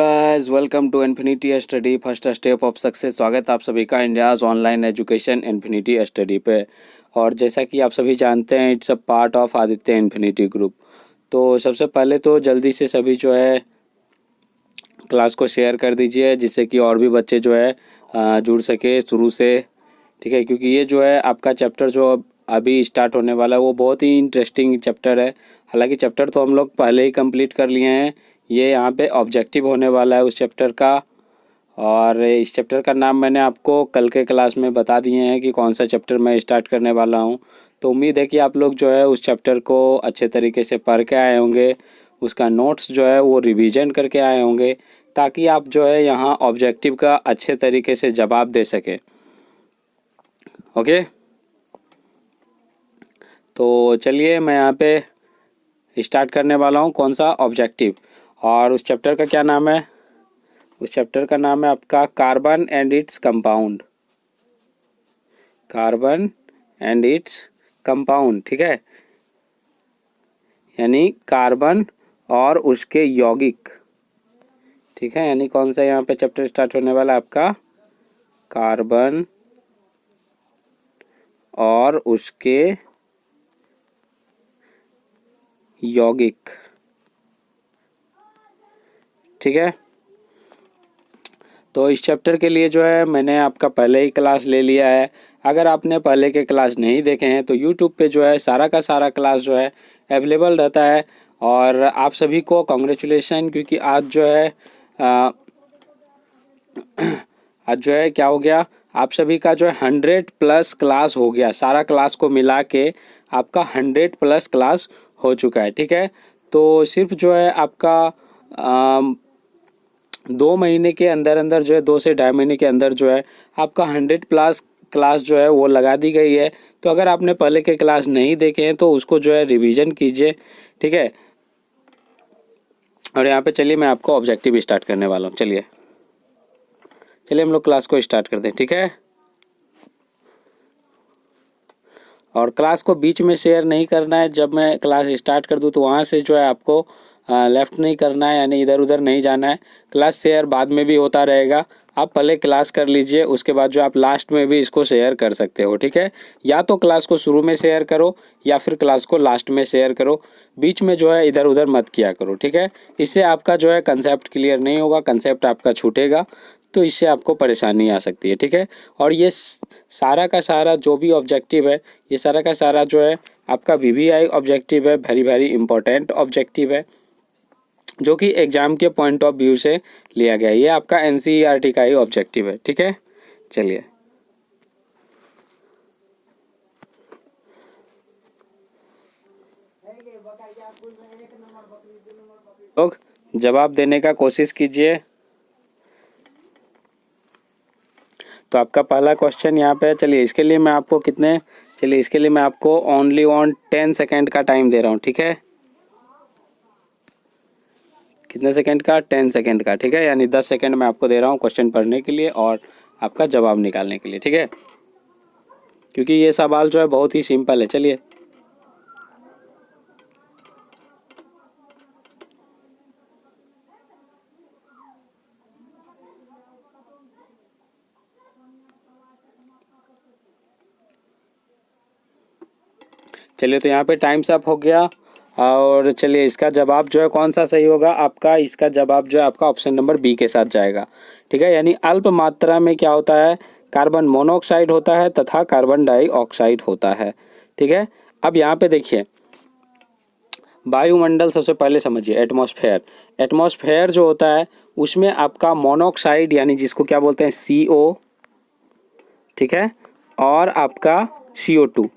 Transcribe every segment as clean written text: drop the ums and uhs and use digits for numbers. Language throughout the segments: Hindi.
Guys, welcome to Infinity Study first step of success. स्वागत है आप सभी का India's online education Infinity Study पे। और जैसा कि आप सभी जानते हैं, it's a part of Aditya Infinity group. तो सबसे पहले तो जल्दी से सभी जो है क्लास को शेयर कर दीजिए, जिससे कि और भी बच्चे जो है जुड़ सके शुरू से। ठीक है, क्योंकि ये जो है आपका चैप्टर जो अभी स्टार्ट होने वाला है वो बहुत ही इंटरेस्टिंग चैप्टर है। हालांकि चैप्टर तो हम लोग पहले ही कंप्लीट कर लिए हैं, ये यहाँ पे ऑब्जेक्टिव होने वाला है उस चैप्टर का। और इस चैप्टर का नाम मैंने आपको कल के क्लास में बता दिए हैं कि कौन सा चैप्टर मैं स्टार्ट करने वाला हूँ। तो उम्मीद है कि आप लोग जो है उस चैप्टर को अच्छे तरीके से पढ़ के आए होंगे, उसका नोट्स जो है वो रिवीजन करके आए होंगे, ताकि आप जो है यहाँ ऑब्जेक्टिव का अच्छे तरीके से जवाब दे सकें। ओके, तो चलिए मैं यहाँ पे स्टार्ट करने वाला हूँ कौन सा ऑब्जेक्टिव। और उस चैप्टर का क्या नाम है? उस चैप्टर का नाम है आपका carbon and its compound. Carbon and its compound, ठीक है, यानी कार्बन और उसके यौगिक। ठीक है, यानी कौन सा यहाँ पे चैप्टर स्टार्ट होने वाला है आपका? कार्बन और उसके यौगिक। ठीक है, तो इस चैप्टर के लिए जो है मैंने आपका पहले ही क्लास ले लिया है। अगर आपने पहले के क्लास नहीं देखे हैं तो यूट्यूब पे जो है सारा का सारा क्लास जो है अवेलेबल रहता है। और आप सभी को कॉन्ग्रेचुलेसन, क्योंकि आज जो है आज जो है क्या हो गया, आप सभी का जो है 100+ क्लास हो गया। सारा क्लास को मिला के आपका 100+ क्लास हो चुका है। ठीक है, तो सिर्फ जो है आपका 2 महीने के अंदर अंदर जो है 2 से 2.5 महीने के अंदर जो है आपका 100+ क्लास जो है वो लगा दी गई है। तो अगर आपने पहले के क्लास नहीं देखे हैं तो उसको जो है रिवीजन कीजिए। ठीक है, और यहाँ पे चलिए मैं आपको ऑब्जेक्टिव स्टार्ट करने वाला हूँ। चलिए हम लोग क्लास को स्टार्ट करते हैं। ठीक है, और क्लास को बीच में शेयर नहीं करना है। जब मैं क्लास स्टार्ट कर दूँ तो वहाँ से जो है आपको लेफ़्ट नहीं करना है, यानी इधर उधर नहीं जाना है। क्लास शेयर बाद में भी होता रहेगा, आप पहले क्लास कर लीजिए, उसके बाद जो आप लास्ट में भी इसको शेयर कर सकते हो। ठीक है, या तो क्लास को शुरू में शेयर करो या फिर क्लास को लास्ट में शेयर करो, बीच में जो है इधर उधर मत किया करो। ठीक है, इससे आपका जो है कंसेप्ट क्लियर नहीं होगा, कंसेप्ट आपका छूटेगा, तो इससे आपको परेशानी आ सकती है। ठीक है, और ये सारा का सारा जो भी ऑब्जेक्टिव है, ये सारा का सारा जो है आपका VVI ऑब्जेक्टिव है, वेरी इंपॉर्टेंट ऑब्जेक्टिव है, जो कि एग्ज़ाम के पॉइंट ऑफ व्यू से लिया गया है। ये आपका NCERT का ही ऑब्जेक्टिव है। ठीक है, चलिए लोग जवाब देने का कोशिश कीजिए। तो आपका पहला क्वेश्चन यहाँ पे, चलिए इसके लिए मैं आपको ओनली 10 सेकेंड का टाइम दे रहा हूँ। ठीक है, कितने सेकंड का? 10 सेकंड का। ठीक है, यानी 10 सेकंड मैं आपको दे रहा हूँ क्वेश्चन पढ़ने के लिए और आपका जवाब निकालने के लिए। ठीक है, क्योंकि ये सवाल जो है बहुत ही सिंपल है। चलिए तो यहाँ पे टाइम्स अप हो गया। और चलिए इसका जवाब जो है कौन सा सही होगा आपका? इसका जवाब जो है आपका ऑप्शन नंबर बी के साथ जाएगा। ठीक है, यानी अल्प मात्रा में क्या होता है? कार्बन मोनोऑक्साइड होता है तथा कार्बन डाइऑक्साइड होता है। ठीक है, अब यहाँ पे देखिए वायुमंडल सबसे पहले समझिए। एटमॉस्फेयर जो होता है उसमें आपका मोनोऑक्साइड, यानी जिसको क्या बोलते हैं CO, ठीक है, और आपका CO2,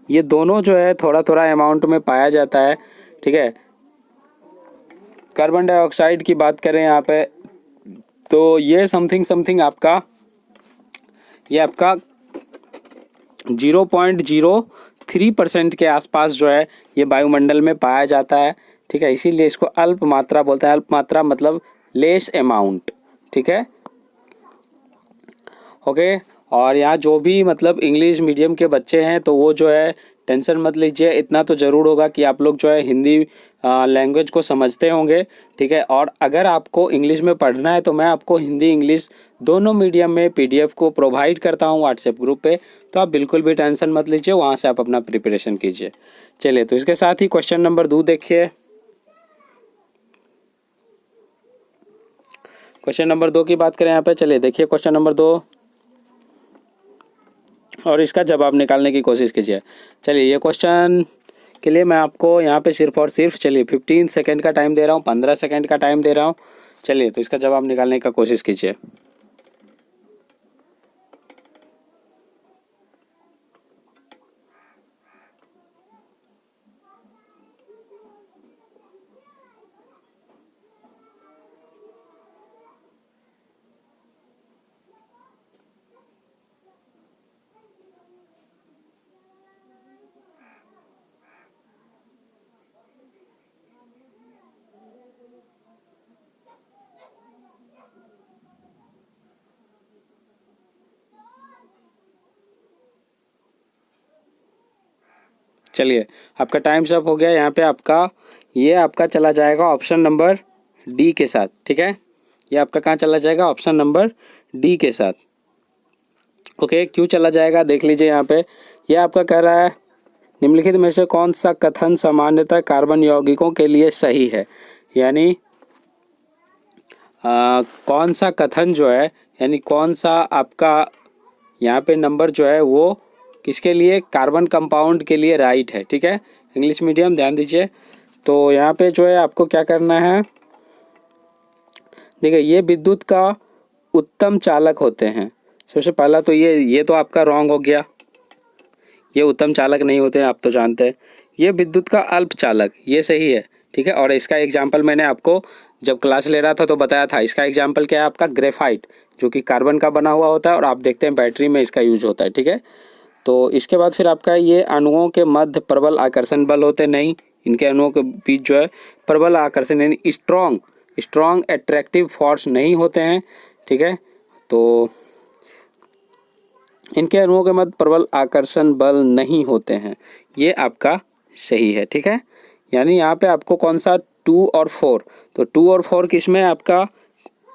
ये दोनों जो है थोड़ा थोड़ा अमाउंट में पाया जाता है। ठीक है, कार्बन डाइऑक्साइड की बात करें यहाँ पे तो ये समथिंग आपका 0.03% के आसपास जो है ये वायुमंडल में पाया जाता है। ठीक है, इसीलिए इसको अल्प मात्रा बोलते हैं। अल्प मात्रा मतलब लेस अमाउंट। ठीक है, ओके। और यहाँ जो भी मतलब इंग्लिश मीडियम के बच्चे हैं तो वो जो है टेंशन मत लीजिए, इतना तो ज़रूर होगा कि आप लोग जो है हिंदी लैंग्वेज को समझते होंगे, ठीक है। और अगर आपको इंग्लिश में पढ़ना है तो मैं आपको हिंदी इंग्लिश दोनों मीडियम में PDF को प्रोवाइड करता हूँ व्हाट्सएप ग्रुप पे, तो आप बिल्कुल भी टेंशन मत लीजिए, वहाँ से आप अपना प्रिपरेशन कीजिए। चलिए, तो इसके साथ ही क्वेश्चन नंबर 2 देखिए। क्वेश्चन नंबर 2 की बात करें यहाँ पे, चलिए देखिए क्वेश्चन नंबर 2 और इसका जवाब निकालने की कोशिश कीजिए। चलिए, ये क्वेश्चन के लिए मैं आपको यहाँ पे सिर्फ और सिर्फ चलिए 15 सेकंड का टाइम दे रहा हूँ, 15 सेकंड का टाइम दे रहा हूँ। चलिए, तो इसका जवाब निकालने का कोशिश कीजिए। चलिए, आपका टाइम अप हो गया। यहाँ पे ये आपका चला जाएगा ऑप्शन नंबर डी के साथ, ठीक है। ये आपका कहाँ चला जाएगा? ऑप्शन नंबर डी के साथ। ओके, क्यों चला जाएगा देख लीजिए यहाँ पे। ये आपका कह रहा है निम्नलिखित में से कौन सा कथन सामान्यतः कार्बन यौगिकों के लिए सही है, यानी कौन सा कथन जो है, यानी कौन सा आपका यहाँ पे नंबर जो है वो किसके लिए, कार्बन कंपाउंड के लिए राइट है, ठीक है। इंग्लिश मीडियम ध्यान दीजिए। तो यहाँ पे जो है आपको क्या करना है, देखिए ये विद्युत का उत्तम चालक होते हैं। सबसे पहला तो ये तो आपका रॉन्ग हो गया, ये उत्तम चालक नहीं होते हैं, आप तो जानते हैं। ये विद्युत का अल्प चालक, ये सही है, ठीक है। और इसका एग्जाम्पल मैंने आपको जब क्लास ले रहा था तो बताया था। इसका एग्जाम्पल क्या है आपका? ग्रेफाइट, जो कि कार्बन का बना हुआ होता है और आप देखते हैं बैटरी में इसका यूज होता है, ठीक है। तो इसके बाद फिर आपका ये अणुओं के मध्य प्रबल आकर्षण बल होते नहीं, इनके अणुओं के बीच जो है प्रबल आकर्षण यानी स्ट्रॉन्ग एट्रैक्टिव फोर्स नहीं होते हैं, ठीक है। तो इनके अणुओं के मध्य प्रबल आकर्षण बल नहीं होते हैं, ये आपका सही है, ठीक है। यानी यहाँ पे आपको कौन सा 2 और 4, तो 2 और 4 किस में? आपका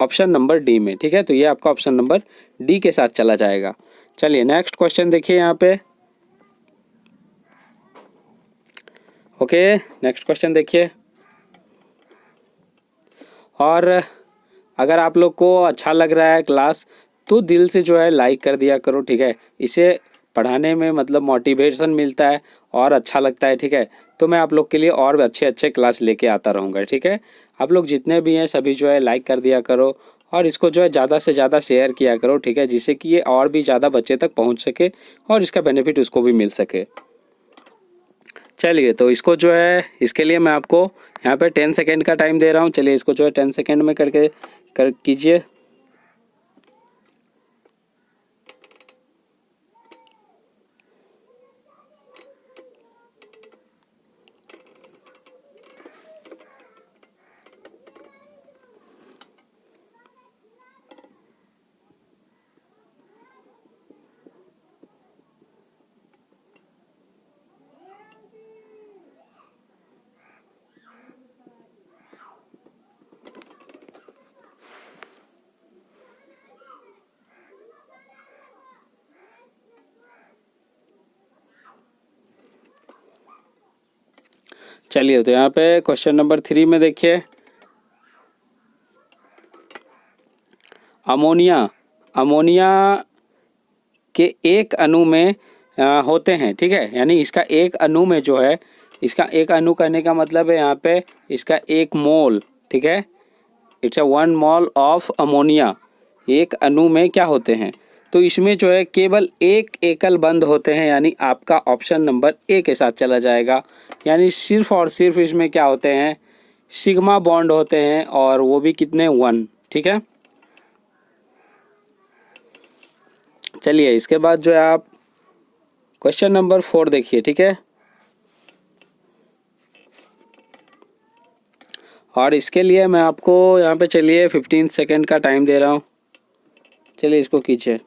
ऑप्शन नंबर डी में, ठीक है। तो ये आपका ऑप्शन नंबर डी के साथ चला जाएगा। चलिए नेक्स्ट क्वेश्चन देखिए यहाँ पे। ओके, नेक्स्ट क्वेश्चन देखिए। और अगर आप लोग को अच्छा लग रहा है क्लास तो दिल से जो है लाइक कर दिया करो, ठीक है। इसे पढ़ाने में मतलब मोटिवेशन मिलता है और अच्छा लगता है, ठीक है। तो मैं आप लोग के लिए और अच्छे अच्छे क्लास लेके आता रहूँगा, ठीक है। आप लोग जितने भी हैं सभी जो है लाइक कर दिया करो और इसको जो है ज़्यादा से ज़्यादा शेयर किया करो, ठीक है, जिससे कि ये और भी ज़्यादा बच्चे तक पहुँच सके और इसका बेनिफिट उसको भी मिल सके। चलिए, तो इसको जो है इसके लिए मैं आपको यहाँ पे 10 सेकेंड का टाइम दे रहा हूँ। चलिए इसको जो है 10 सेकेंड में कर कीजिए। चलिए, तो यहाँ पे क्वेश्चन नंबर 3 में देखिए, अमोनिया के एक अणु में होते हैं, ठीक है। यानी इसका एक अणु में जो है, इसका एक अणु कहने का मतलब है यहाँ पे इसका 1 मोल, ठीक है। It's a 1 mole of ammonia. एक अणु में क्या होते हैं? तो इसमें जो है केवल एक एकल बंध होते हैं, यानी आपका ऑप्शन नंबर ए के साथ चला जाएगा। यानी सिर्फ और सिर्फ इसमें क्या होते हैं? सिग्मा बॉन्ड होते हैं और वो भी कितने? 1, ठीक है। चलिए इसके बाद जो है आप क्वेश्चन नंबर 4 देखिए, ठीक है। और इसके लिए मैं आपको यहाँ पे चलिए 15 सेकेंड का टाइम दे रहा हूँ। चलिए इसको कीजिए।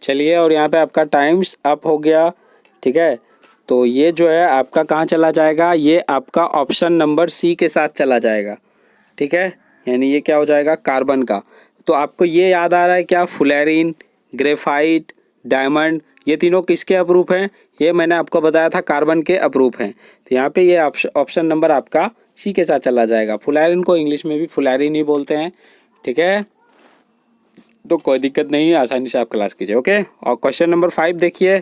चलिए, और यहाँ पे आपका टाइम्स अप हो गया, ठीक है। तो ये जो है आपका कहाँ चला जाएगा, ये आपका ऑप्शन नंबर सी के साथ चला जाएगा, ठीक है। यानी ये क्या हो जाएगा, कार्बन का। तो आपको ये याद आ रहा है क्या, फुलेरिन, ग्रेफाइट, डायमंड, ये तीनों किसके अप्रूव हैं, ये मैंने आपको बताया था कार्बन के अप्रूव हैं। तो यहाँ पे ये ऑप्शन नंबर आपका सी के साथ चला जाएगा। फुलेरिन को इंग्लिश में भी फुलेरिन ही बोलते हैं, ठीक है। तो कोई दिक्कत नहीं है, आसानी से आप क्लास कीजिए, ओके। और क्वेश्चन नंबर 5 देखिए।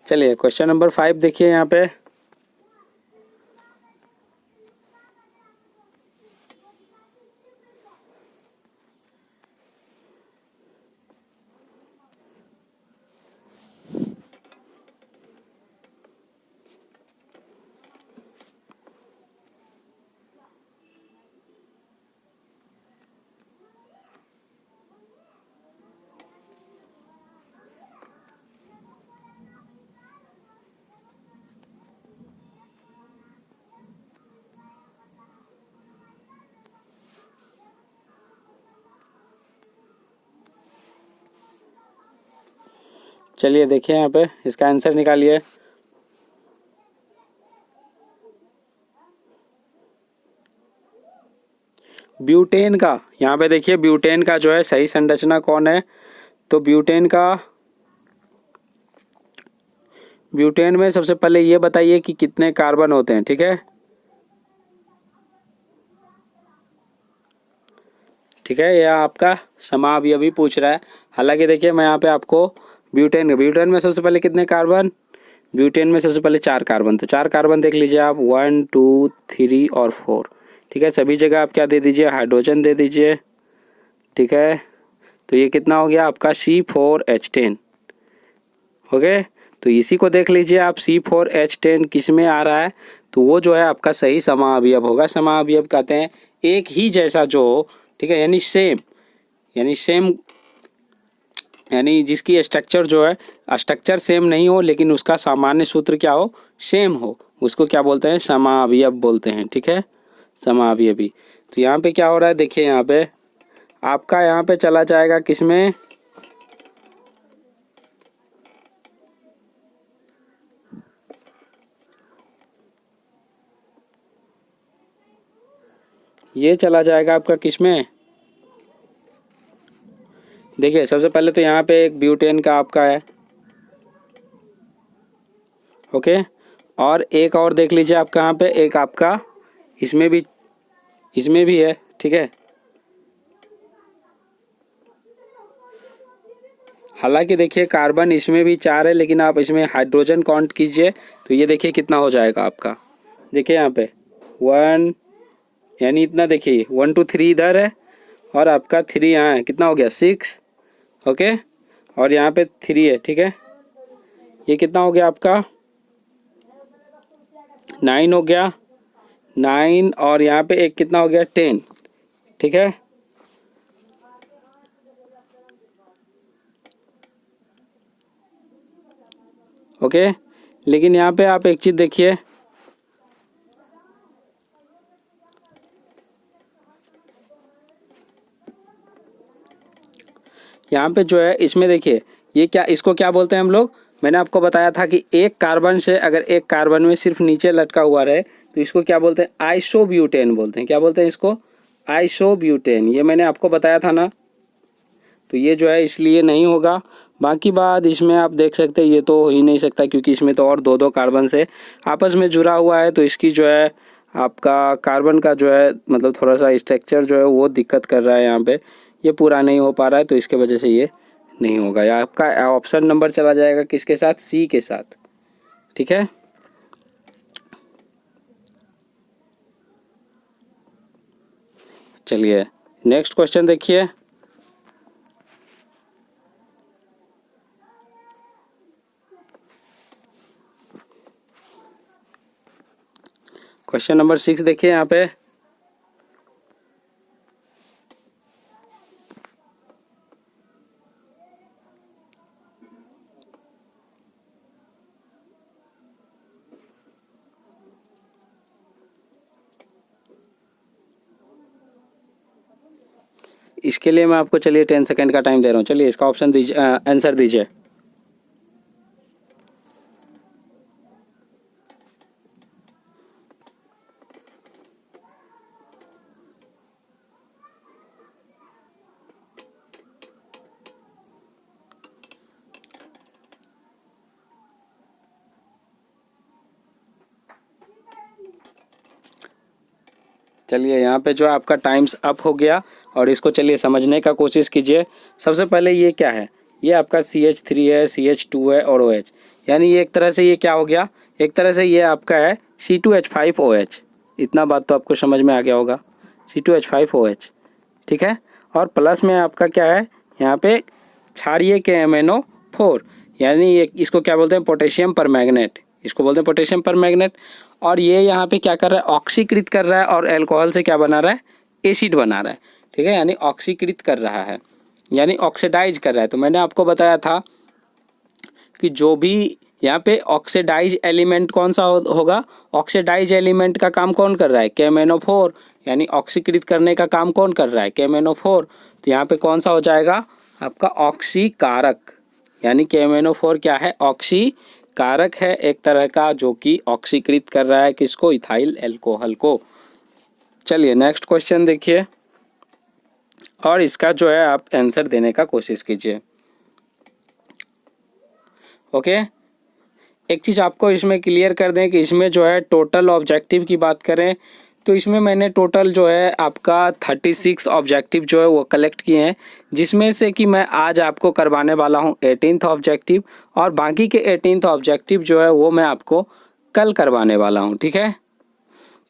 चलिए क्वेश्चन नंबर 5 देखिए यहाँ पे। चलिए देखिए यहाँ पे इसका आंसर निकालिए। ब्यूटेन का, यहाँ पे देखिए ब्यूटेन का जो है सही संरचना कौन है, तो ब्यूटेन में सबसे पहले ये बताइए कि कितने कार्बन होते हैं, ठीक है। ठीक है, यह आपका समावयवी पूछ रहा है। हालांकि देखिए मैं यहाँ पे आपको ब्यूटेन में सबसे पहले कितने कार्बन, ब्यूटेन में सबसे पहले 4 कार्बन, तो 4 कार्बन देख लीजिए आप, 1 2 3 और 4, ठीक है। सभी जगह आप क्या दे दीजिए, हाइड्रोजन दे दीजिए, ठीक है। तो ये कितना हो गया आपका C4H10, ओके। तो इसी को देख लीजिए आप, C4H10 किस में आ रहा है, तो वो जो है आपका सही समावयव होगा। समावयव कहते हैं एक ही जैसा जो हो, ठीक है, यानी सेम, यानी जिसकी स्ट्रक्चर जो है, स्ट्रक्चर सेम नहीं हो लेकिन उसका सामान्य सूत्र क्या हो, सेम हो, उसको क्या बोलते हैं, समावयव बोलते हैं, ठीक है, समावयवी। तो यहाँ पे क्या हो रहा है, देखिए यहाँ पे आपका यहाँ पे चला जाएगा किसमें, ये चला जाएगा आपका किसमें, देखिए सबसे पहले तो यहाँ पे एक ब्यूटेन का आपका है, ओके। और एक और देख लीजिए आप कहाँ पे, एक आपका इसमें भी है, ठीक है। हालांकि देखिए कार्बन इसमें भी 4 है, लेकिन आप इसमें हाइड्रोजन काउंट कीजिए तो ये देखिए कितना हो जाएगा आपका, देखिए यहाँ पे 1, यानी इतना देखिए 1 2 3 इधर है और आपका 3 यहाँ है, कितना हो गया 6, ओके। और यहाँ पे 3 है, ठीक है। ये कितना हो गया आपका 9 हो गया, 9, और यहाँ पे एक कितना हो गया 10, ठीक है। ओके, लेकिन यहाँ पे आप एक चीज़ देखिए, यहाँ पे जो है इसमें देखिए ये क्या, इसको क्या बोलते हैं हम लोग, मैंने आपको बताया था कि एक कार्बन से अगर एक कार्बन में सिर्फ नीचे लटका हुआ रहे तो इसको क्या बोलते हैं, आइसोब्यूटेन बोलते हैं। क्या बोलते हैं इसको, आइसोब्यूटेन, ये मैंने आपको बताया था ना। तो ये जो है इसलिए नहीं होगा। बाकी बात इसमें आप देख सकते हैं ये तो हो ही नहीं सकता, क्योंकि इसमें तो और 2 कार्बन से आपस में जुड़ा हुआ है, तो इसकी जो है आपका कार्बन का जो है मतलब थोड़ा सा स्ट्रक्चर जो है वो दिक्कत कर रहा है, यहाँ पे ये पूरा नहीं हो पा रहा है, तो इसके वजह से ये नहीं होगा। या आपका ऑप्शन नंबर चला जाएगा किसके साथ, सी के साथ, ठीक है। चलिए नेक्स्ट क्वेश्चन देखिए। क्वेश्चन नंबर 6 देखिए यहाँ पे, इसके लिए मैं आपको चलिए 10 सेकंड का टाइम दे रहा हूँ। चलिए इसका ऑप्शन दीजिए, आंसर दीजिए। चलिए यहाँ पे जो है आपका टाइम्स अप हो गया और इसको चलिए समझने का कोशिश कीजिए। सबसे पहले ये क्या है, ये आपका CH3 है, CH2 है और OH, यानी ये एक तरह से ये क्या हो गया, एक तरह से ये आपका है C2H5OH। इतना बात तो आपको समझ में आ गया होगा, C2H5OH, ठीक है। और प्लस में आपका क्या है, यहाँ पे क्षारीय KMnO4, यानी ये इसको क्या बोलते हैं, पोटेशियम परमैंगनेट, इसको बोलते हैं पोटेशियम परमैंगनेट। और ये यहाँ पे क्या कर रहा है, ऑक्सीकृत कर रहा है और अल्कोहल से क्या बना रहा है, एसिड बना रहा है, ठीक है, यानी ऑक्सीकृत कर रहा है, यानी ऑक्सीडाइज कर रहा है। तो मैंने आपको बताया था कि जो भी यहाँ पे ऑक्सीडाइज एलिमेंट कौन सा होगा, ऑक्सीडाइज एलिमेंट का काम कौन कर रहा है, KMnO4, यानी ऑक्सीकृत करने का काम कौन कर रहा है, KMnO4। तो यहाँ पे कौन सा हो जाएगा आपका ऑक्सीकारक, यानी KMnO4 क्या है, ऑक्सीकारक है एक तरह का, जो कि ऑक्सीकृत कर रहा है किसको, इथाइल अल्कोहल को। चलिए नेक्स्ट क्वेश्चन देखिए और इसका जो है आप आंसर देने का कोशिश कीजिए। ओके, एक चीज़ आपको इसमें क्लियर कर दें कि इसमें जो है टोटल ऑब्जेक्टिव की बात करें तो इसमें मैंने टोटल जो है आपका 36 ऑब्जेक्टिव जो है वो कलेक्ट किए हैं, जिसमें से कि मैं आज आपको करवाने वाला हूँ 18th ऑब्जेक्टिव, और बाकी के 18th ऑब्जेक्टिव जो है वो मैं आपको कल करवाने वाला हूँ, ठीक है।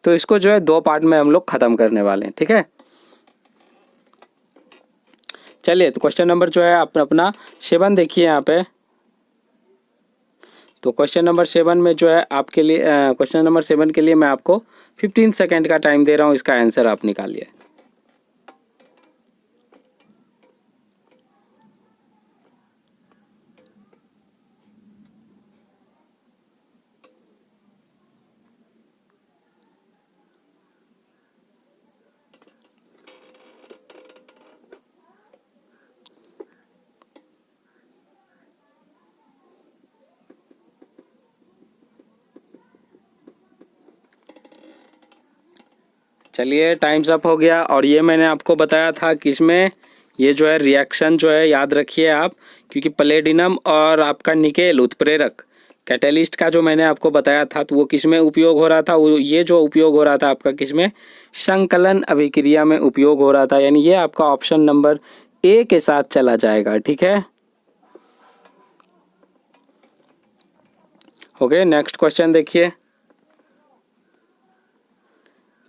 तो इसको जो है 2 पार्ट में हम लोग ख़त्म करने वाले हैं, ठीक है। चलिए तो क्वेश्चन नंबर जो है आप अपना 7 देखिए यहाँ पे। तो क्वेश्चन नंबर 7 में जो है आपके लिए क्वेश्चन नंबर 7 के लिए मैं आपको 15 सेकंड का टाइम दे रहा हूँ, इसका आंसर आप निकालिए। चलिए टाइम्स अप हो गया। और ये मैंने आपको बताया था कि इसमें ये जो है रिएक्शन जो है याद रखिए आप, क्योंकि प्लेटिनम और आपका निकेल उत्प्रेरक कैटेलिस्ट का जो मैंने आपको बताया था तो वो किस में उपयोग हो रहा था, वो ये जो उपयोग हो रहा था आपका किस में, संकलन अभिक्रिया में उपयोग हो रहा था, यानी ये आपका ऑप्शन नंबर A के साथ चला जाएगा, ठीक है। ओके नेक्स्ट क्वेश्चन देखिए,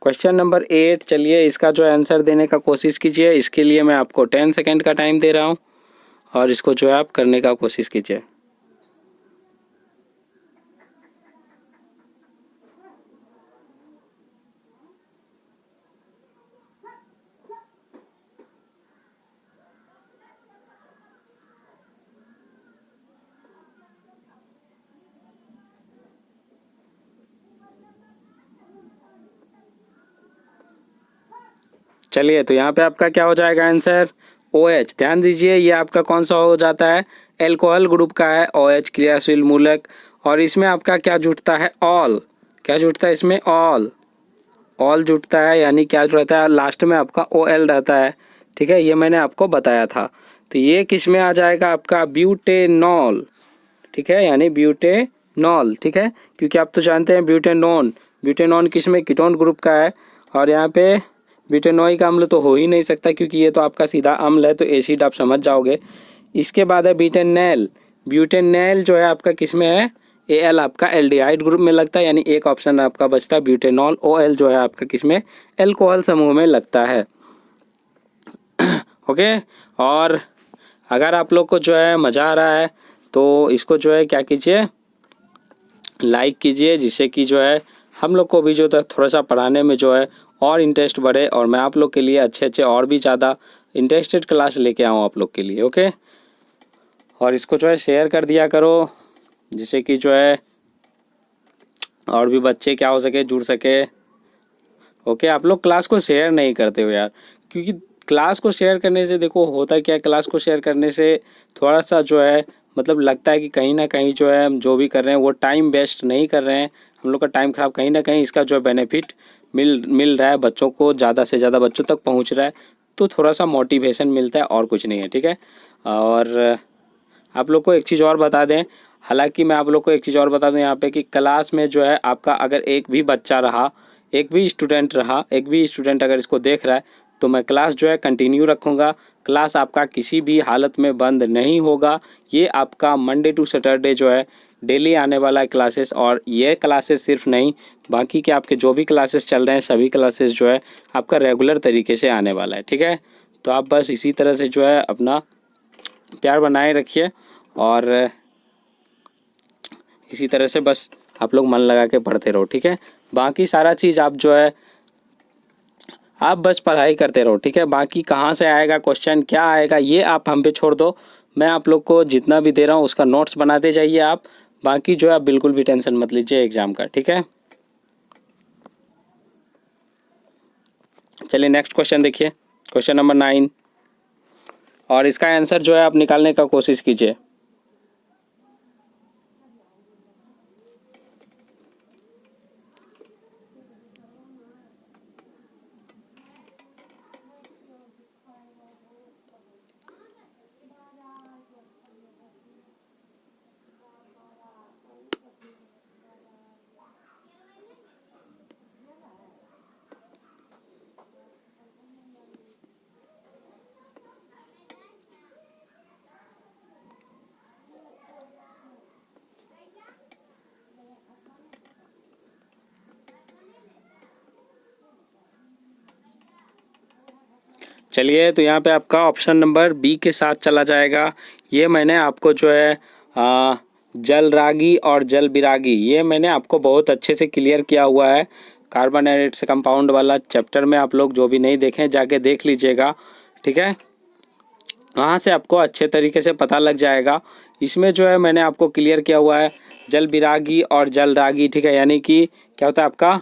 क्वेश्चन नंबर 8। चलिए इसका जो आंसर देने का कोशिश कीजिए। इसके लिए मैं आपको 10 सेकंड का टाइम दे रहा हूँ और इसको जो है आप करने का कोशिश कीजिए। चलिए तो यहाँ पे आपका क्या हो जाएगा आंसर, OH। ध्यान दीजिए ये आपका कौन सा हो जाता है, एल्कोहल ग्रुप का है OH क्रियाशील मूलक। और इसमें आपका क्या जुटता है, ऑल, क्या जुटता है इसमें, ऑल जुटता है, यानी क्या रहता है लास्ट में आपका OL रहता है, ठीक है, ये मैंने आपको बताया था। तो ये किस में आ जाएगा आपका ब्यूटेनॉल, ठीक है, यानी ब्यूटेनॉल, ठीक है, क्योंकि आप तो जानते हैं ब्यूटेनॉन किस में, कीटोन ग्रुप का है। और यहाँ पे ब्यूटेनोइक अम्ल तो हो ही नहीं सकता क्योंकि ये तो आपका सीधा अम्ल है, तो एसिड आप समझ जाओगे। इसके बाद है ब्यूटेनॉल जो है आपका किस में है, Al आपका एल्डिहाइड ग्रुप में लगता है, यानी एक ऑप्शन आपका बचता है ब्यूटेनॉल। OL जो है आपका किस में, एल्कोहल समूह में लगता है। ओके, और अगर आप लोग को जो है मज़ा आ रहा है तो इसको जो है क्या कीजिए, लाइक कीजिए, जिससे कि जो है हम लोग को भी जो है थोड़ा सा पढ़ाने में जो है और इंटरेस्ट बढ़े और मैं आप लोग के लिए अच्छे और भी ज़्यादा इंटरेस्टेड क्लास लेके आऊँ आप लोग के लिए। ओके, और इसको जो है शेयर कर दिया करो, जिससे कि जो है और भी बच्चे क्या हो सके, जुड़ सके। ओके, आप लोग क्लास को शेयर नहीं करते हो यार, क्योंकि क्लास को शेयर करने से देखो होता क्या है, क्लास को शेयर करने से थोड़ा सा जो है मतलब लगता है कि कहीं ना कहीं जो है हम जो भी कर रहे हैं वो टाइम वेस्ट नहीं कर रहे हैं, हम लोग का टाइम ख़राब, कहीं ना कहीं इसका जो है बेनिफिट मिल रहा है, बच्चों को ज़्यादा से ज़्यादा बच्चों तक पहुंच रहा है, तो थोड़ा सा मोटिवेशन मिलता है और कुछ नहीं है। ठीक है। और आप लोग को एक चीज़ और बता दें, हालांकि मैं आप लोग को एक चीज़ और बता दूं यहाँ पे कि क्लास में जो है आपका अगर एक भी बच्चा रहा, एक भी स्टूडेंट रहा, एक भी स्टूडेंट अगर इसको देख रहा है तो मैं क्लास जो है कंटिन्यू रखूँगा। क्लास आपका किसी भी हालत में बंद नहीं होगा। ये आपका मंडे टू सैटरडे जो है डेली आने वाला है क्लासेस, और ये क्लासेस सिर्फ नहीं, बाकी के आपके जो भी क्लासेस चल रहे हैं सभी क्लासेस जो है आपका रेगुलर तरीके से आने वाला है। ठीक है। तो आप बस इसी तरह से जो है अपना प्यार बनाए रखिए और इसी तरह से बस आप लोग मन लगा के पढ़ते रहो। ठीक है। बाकी सारा चीज़ आप जो है आप बस पढ़ाई करते रहो। ठीक है। बाकी कहाँ से आएगा क्वेश्चन, क्या आएगा, ये आप हम पे छोड़ दो। मैं आप लोग को जितना भी दे रहा हूँ उसका नोट्स बनाते जाइए आप। बाकी जो है आप बिल्कुल भी टेंशन मत लीजिए एग्ज़ाम का। ठीक है। चलिए नेक्स्ट क्वेश्चन देखिए, क्वेश्चन नंबर 9, और इसका आंसर जो है आप निकालने का कोशिश कीजिए। चलिए तो यहाँ पे आपका ऑप्शन नंबर बी के साथ चला जाएगा। ये मैंने आपको जो है जल रागी और जल बिरागी, ये मैंने आपको बहुत अच्छे से क्लियर किया हुआ है। कार्बोनेट्स कंपाउंड वाला चैप्टर में आप लोग जो भी नहीं देखें जाके देख लीजिएगा। ठीक है। वहाँ से आपको अच्छे तरीके से पता लग जाएगा। इसमें जो है मैंने आपको क्लियर किया हुआ है जल बिरागी और जल रागी। ठीक है। यानी कि क्या होता है आपका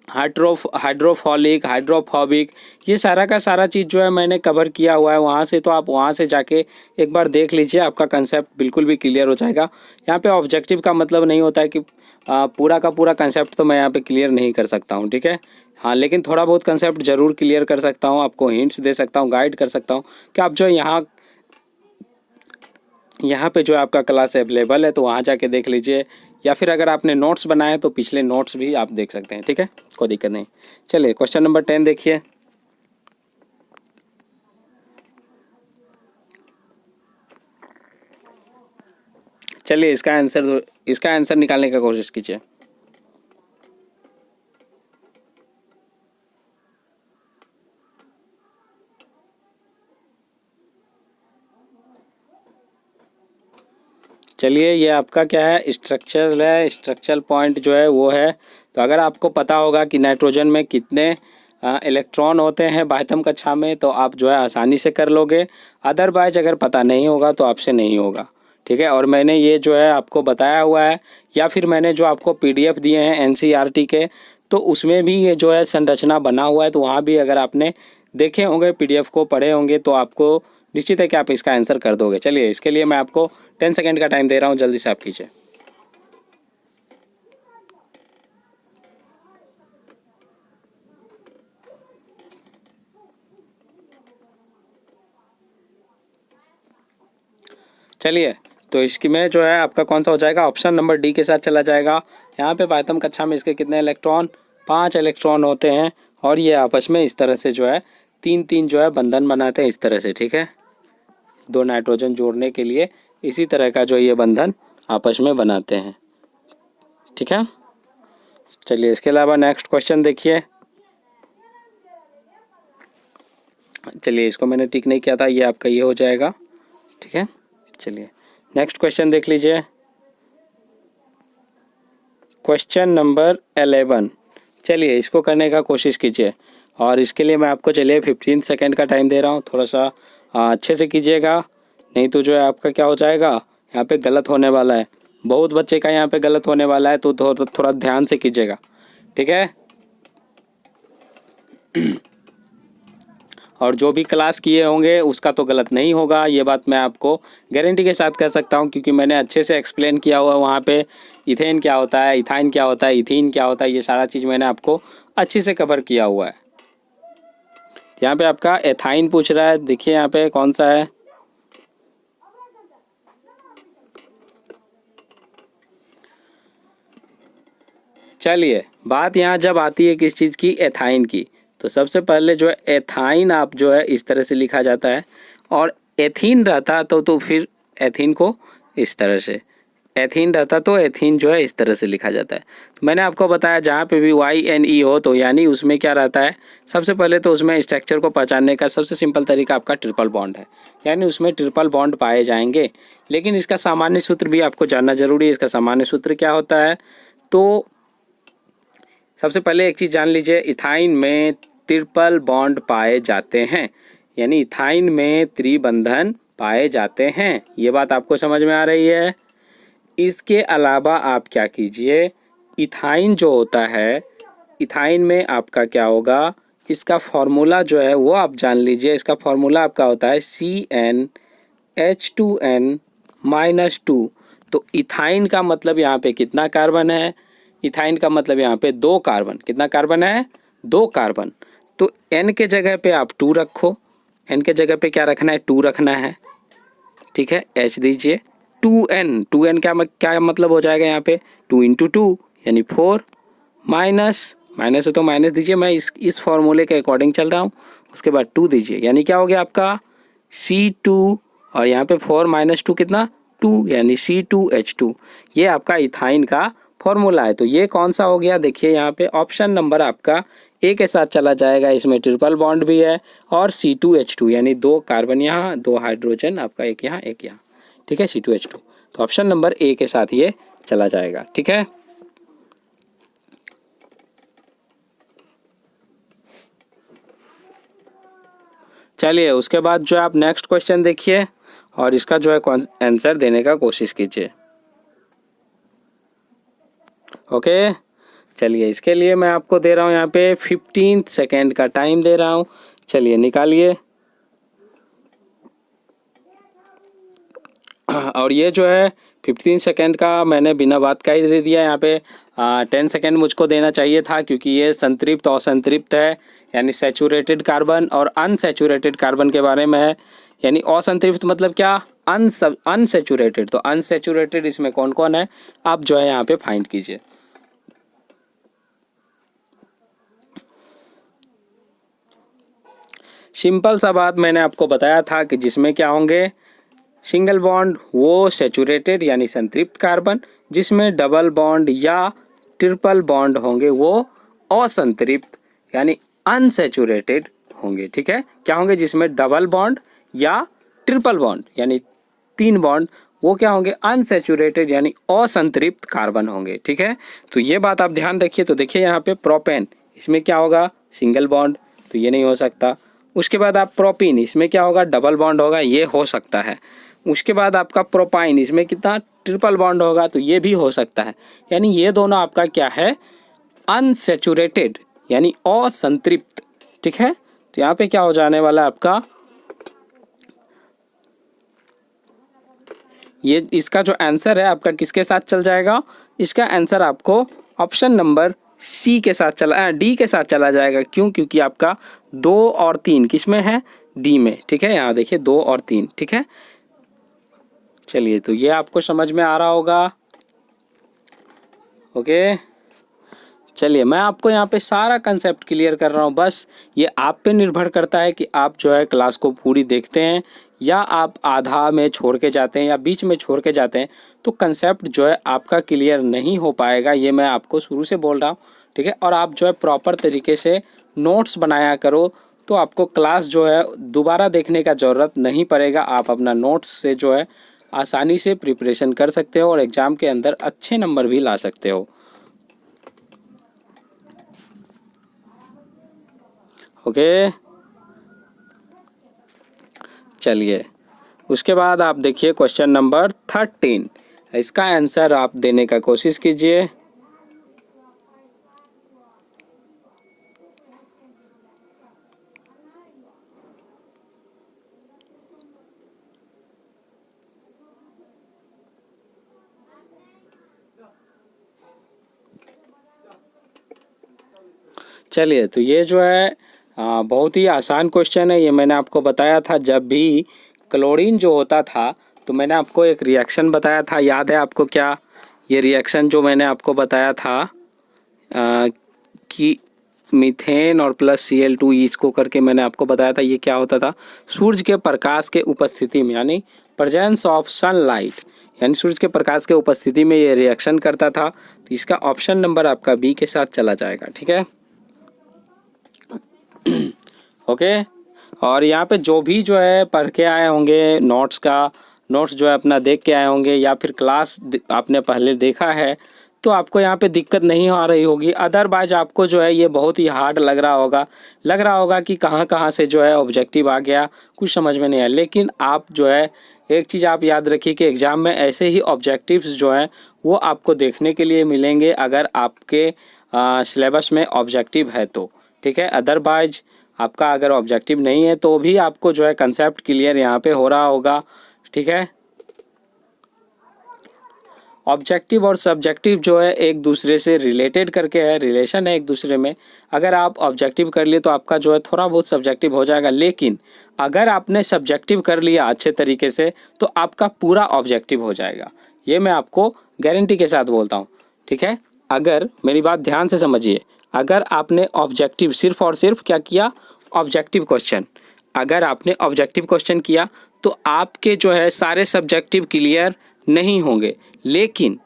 हाइड्रोफॉलिक, हाइड्रोफोबिक, ये सारा का सारा चीज़ जो है मैंने कवर किया हुआ है वहाँ से। तो आप वहाँ से जाके एक बार देख लीजिए, आपका कंसेप्ट बिल्कुल भी क्लियर हो जाएगा। यहाँ पे ऑब्जेक्टिव का मतलब नहीं होता है कि पूरा का पूरा कंसेप्ट तो मैं यहाँ पे क्लियर नहीं कर सकता हूँ। ठीक है। हाँ, लेकिन थोड़ा बहुत कंसेप्ट ज़रूर क्लियर कर सकता हूँ, आपको हिंट्स दे सकता हूँ, गाइड कर सकता हूँ कि आप जो यहाँ पे जो है आपका क्लास अवेलेबल है तो वहाँ जाके देख लीजिए, या फिर अगर आपने नोट्स बनाए तो पिछले नोट्स भी आप देख सकते हैं। ठीक है, कोई दिक्कत नहीं। चलिए क्वेश्चन नंबर 10 देखिए। चलिए इसका आंसर निकालने का कोशिश कीजिए। चलिए ये आपका क्या है, स्ट्रक्चर है, स्ट्रक्चरल पॉइंट जो है वो है। तो अगर आपको पता होगा कि नाइट्रोजन में कितने इलेक्ट्रॉन होते हैं बाह्यतम कक्षा में, तो आप जो है आसानी से कर लोगे। अदरवाइज अगर पता नहीं होगा तो आपसे नहीं होगा। ठीक है। और मैंने ये जो है आपको बताया हुआ है, या फिर मैंने जो आपको पीडीएफ दिए हैं एनसीईआरटी के, तो उसमें भी ये जो है संरचना बना हुआ है। तो वहाँ भी अगर आपने देखे होंगे, पीडीएफ को पढ़े होंगे, तो आपको निश्चित है कि आप इसका आंसर कर दोगे। चलिए इसके लिए मैं आपको 10 सेकेंड का टाइम दे रहा हूँ, जल्दी से आप कीजिए। चलिए तो इसकी में जो है आपका कौन सा हो जाएगा, ऑप्शन नंबर डी के साथ चला जाएगा। यहाँ पे बाह्यतम कक्षा में इसके कितने इलेक्ट्रॉन, 5 इलेक्ट्रॉन होते हैं, और ये आपस में इस तरह से जो है 3-3 जो है बंधन बनाते हैं इस तरह से। ठीक है, 2 नाइट्रोजन जोड़ने के लिए इसी तरह का जो ये बंधन आपस में बनाते हैं। ठीक है। चलिए इसके अलावा नेक्स्ट क्वेश्चन देखिए। चलिए इसको मैंने टिक नहीं किया था, ये आपका ये हो जाएगा। ठीक है। चलिए नेक्स्ट क्वेश्चन देख लीजिए, क्वेश्चन नंबर 11। चलिए इसको करने का कोशिश कीजिए, और इसके लिए मैं आपको चलिए 15 सेकेंड का टाइम दे रहा हूँ। थोड़ा सा अच्छे से कीजिएगा, नहीं तो जो है आपका क्या हो जाएगा, यहाँ पे गलत होने वाला है। बहुत बच्चे का यहाँ पे गलत होने वाला है, तो थोड़ा ध्यान से कीजिएगा। ठीक है। और जो भी क्लास किए होंगे उसका तो गलत नहीं होगा, ये बात मैं आपको गारंटी के साथ कह सकता हूँ, क्योंकि मैंने अच्छे से एक्सप्लेन किया हुआ है वहाँ पे। इथेन क्या होता है, इथाइन क्या होता है, इथीन क्या होता है, ये सारा चीज़ मैंने आपको अच्छे से कवर किया हुआ है। यहाँ पे आपका एथाइन पूछ रहा है, देखिए यहाँ पे कौन सा है। चलिए, बात यहाँ जब आती है किस चीज़ की, एथाइन की, तो सबसे पहले जो है एथाइन आप जो है इस तरह से लिखा जाता है, और एथीन रहता तो फिर एथीन को इस तरह से, एथीन रहता तो एथीन जो है इस तरह से लिखा जाता है। तो मैंने आपको बताया जहाँ पे भी YNE हो तो यानी उसमें क्या रहता है, सबसे पहले तो उसमें स्ट्रक्चर को पहचानने का सबसे सिंपल तरीका आपका ट्रिपल बॉन्ड है, यानी उसमें ट्रिपल बॉन्ड पाए जाएंगे। लेकिन इसका सामान्य सूत्र भी आपको जानना जरूरी है। इसका सामान्य सूत्र क्या होता है, तो सबसे पहले एक चीज़ जान लीजिए, इथाइन में ट्रिपल बॉन्ड पाए जाते हैं, यानी इथाइन में त्रिबंधन पाए जाते हैं। ये बात आपको समझ में आ रही है। इसके अलावा आप क्या कीजिए, इथाइन जो होता है, इथाइन में आपका क्या होगा, इसका फॉर्मूला जो है वो आप जान लीजिए। इसका फॉर्मूला आपका होता है CnH2n-2। तो इथाइन का मतलब यहाँ पे कितना कार्बन है, इथाइन का मतलब यहाँ पे 2 कार्बन। कितना कार्बन है, 2 कार्बन। तो N के जगह पे आप 2 रखो, N के जगह पे क्या रखना है, 2 रखना है, ठीक है। H दीजिए, 2N क्या मतलब हो जाएगा यहाँ पे, 2 × 2 यानी 4, माइनस है तो माइनस दीजिए, मैं इस फॉर्मूले के अकॉर्डिंग चल रहा हूँ। उसके बाद 2 दीजिए, यानी क्या हो गया आपका C2, और यहाँ पे 4 - 2 कितना, 2, यानी C2H2। ये आपका इथाइन का फॉर्मूला है। तो ये कौन सा हो गया, देखिए यहाँ पे ऑप्शन नंबर आपका ए के साथ चला जाएगा। इसमें ट्रिपल बॉन्ड भी है और C2H2 यानी 2 कार्बन यहाँ, 2 हाइड्रोजन, आपका एक यहाँ एक यहाँ, ठीक है, C2H2। तो ऑप्शन नंबर ए के साथ ये चला जाएगा, ठीक है। चलिए, उसके बाद जो आप नेक्स्ट क्वेश्चन देखिए और इसका जो है आंसर देने का कोशिश कीजिए। ओके, चलिए, इसके लिए मैं आपको दे रहा हूँ यहाँ पे 15 सेकेंड का टाइम दे रहा हूँ। चलिए निकालिए। और ये जो है 15 सेकेंड का मैंने बिना बात का ही दे दिया। यहाँ पे 10 सेकेंड मुझको देना चाहिए था, क्योंकि ये संतृप्त असंतृप्त है, यानी सैचुरेटेड कार्बन और अनसैचुरेटेड कार्बन के बारे में है। यानी असंतृप्त मतलब क्या, अनसैचुरेटेड। तो अनसैचुरेटेड इसमें कौन कौन है, आप जो है यहाँ पे फाइंड कीजिए। सिंपल सा बात मैंने आपको बताया था कि जिसमें क्या होंगे, सिंगल बॉन्ड वो सैचुरेटेड यानी संतृप्त कार्बन, जिसमें डबल बॉन्ड या ट्रिपल बॉन्ड होंगे वो असंतृप्त यानी अनसैचुरेटेड होंगे, ठीक है। क्या होंगे, जिसमें डबल बॉन्ड या ट्रिपल बॉन्ड यानी 3 बॉन्ड, वो क्या होंगे, अनसैचुरेटेड यानी असंतृप्त कार्बन होंगे, ठीक है। तो ये बात आप ध्यान रखिए। तो देखिए यहाँ पे प्रोपेन, इसमें क्या होगा, सिंगल बॉन्ड, तो ये नहीं हो सकता। उसके बाद आप प्रोपीन, इसमें क्या होगा, डबल बॉन्ड होगा, ये हो सकता है। उसके बाद आपका प्रोपाइन, इसमें कितना, ट्रिपल बॉन्ड होगा, तो ये भी हो सकता है। यानी ये दोनों आपका क्या है, अनसैचुरेटेड यानी असंतृप्त, ठीक है। तो यहाँ पे क्या हो जाने वाला है आपका, ये इसका जो आंसर है आपका किसके साथ चल जाएगा, इसका आंसर आपको ऑप्शन नंबर सी के साथ चला, डी के साथ चला जाएगा। क्यों, क्योंकि आपका 2 और 3 किस में है, डी में, ठीक है। यहाँ देखिए 2 और 3, ठीक है। चलिए, तो ये आपको समझ में आ रहा होगा। ओके, चलिए, मैं आपको यहाँ पे सारा कंसेप्ट क्लियर कर रहा हूँ। बस ये आप पे निर्भर करता है कि आप जो है क्लास को पूरी देखते हैं या आप आधा में छोड़ के जाते हैं या बीच में छोड़ के जाते हैं, तो कंसेप्ट जो है आपका क्लियर नहीं हो पाएगा। ये मैं आपको शुरू से बोल रहा हूँ, ठीक है। और आप जो है प्रॉपर तरीके से नोट्स बनाया करो, तो आपको क्लास जो है दोबारा देखने का ज़रूरत नहीं पड़ेगा। आप अपना नोट्स से जो है आसानी से प्रिपरेशन कर सकते हो और एग्ज़ाम के अंदर अच्छे नंबर भी ला सकते हो। ओके, चलिए, उसके बाद आप देखिए क्वेश्चन नंबर 13, इसका आंसर आप देने का कोशिश कीजिए। चलिए, तो ये जो है बहुत ही आसान क्वेश्चन है। ये मैंने आपको बताया था, जब भी क्लोरीन जो होता था तो मैंने आपको एक रिएक्शन बताया था, याद है आपको क्या? ये रिएक्शन जो मैंने आपको बताया था कि मीथेन और प्लस Cl2 इसको करके मैंने आपको बताया था, ये क्या होता था? सूरज के प्रकाश के उपस्थिति में, यानी प्रेजेंस ऑफ सनलाइट, यानी सूरज के प्रकाश के उपस्थिति में ये रिएक्शन करता था। तो इसका ऑप्शन नंबर आपका बी के साथ चला जाएगा, ठीक है। ओके, और यहाँ पे जो भी जो है पढ़ के आए होंगे, नोट्स जो है अपना देख के आए होंगे, या फिर क्लास आपने पहले देखा है, तो आपको यहाँ पे दिक्कत नहीं आ रही होगी। अदरवाइज आपको जो है ये बहुत ही हार्ड लग रहा होगा कि कहाँ कहाँ से जो है ऑब्जेक्टिव आ गया, कुछ समझ में नहीं आया। लेकिन आप जो है एक चीज़ आप याद रखिए कि एग्ज़ाम में ऐसे ही ऑब्जेक्टिव्स जो हैं वो आपको देखने के लिए मिलेंगे, अगर आपके सिलेबस में ऑब्जेक्टिव है तो, ठीक है। अदरवाइज आपका अगर ऑब्जेक्टिव नहीं है तो भी आपको जो है कंसेप्ट क्लियर यहाँ पे हो रहा होगा, ठीक है। ऑब्जेक्टिव और सब्जेक्टिव जो है एक दूसरे से रिलेटेड करके है, रिलेशन है एक दूसरे में। अगर आप ऑब्जेक्टिव कर लिए तो आपका जो है थोड़ा बहुत सब्जेक्टिव हो जाएगा, लेकिन अगर आपने सब्जेक्टिव कर लिया अच्छे तरीके से तो आपका पूरा ऑब्जेक्टिव हो जाएगा। ये मैं आपको गारंटी के साथ बोलता हूँ, ठीक है। अगर मेरी बात ध्यान से समझिए, अगर आपने ऑब्जेक्टिव सिर्फ और सिर्फ क्या किया, ऑब्जेक्टिव क्वेश्चन, अगर आपने ऑब्जेक्टिव क्वेश्चन किया तो आपके जो है सारे सब्जेक्टिव क्लियर नहीं होंगे। लेकिन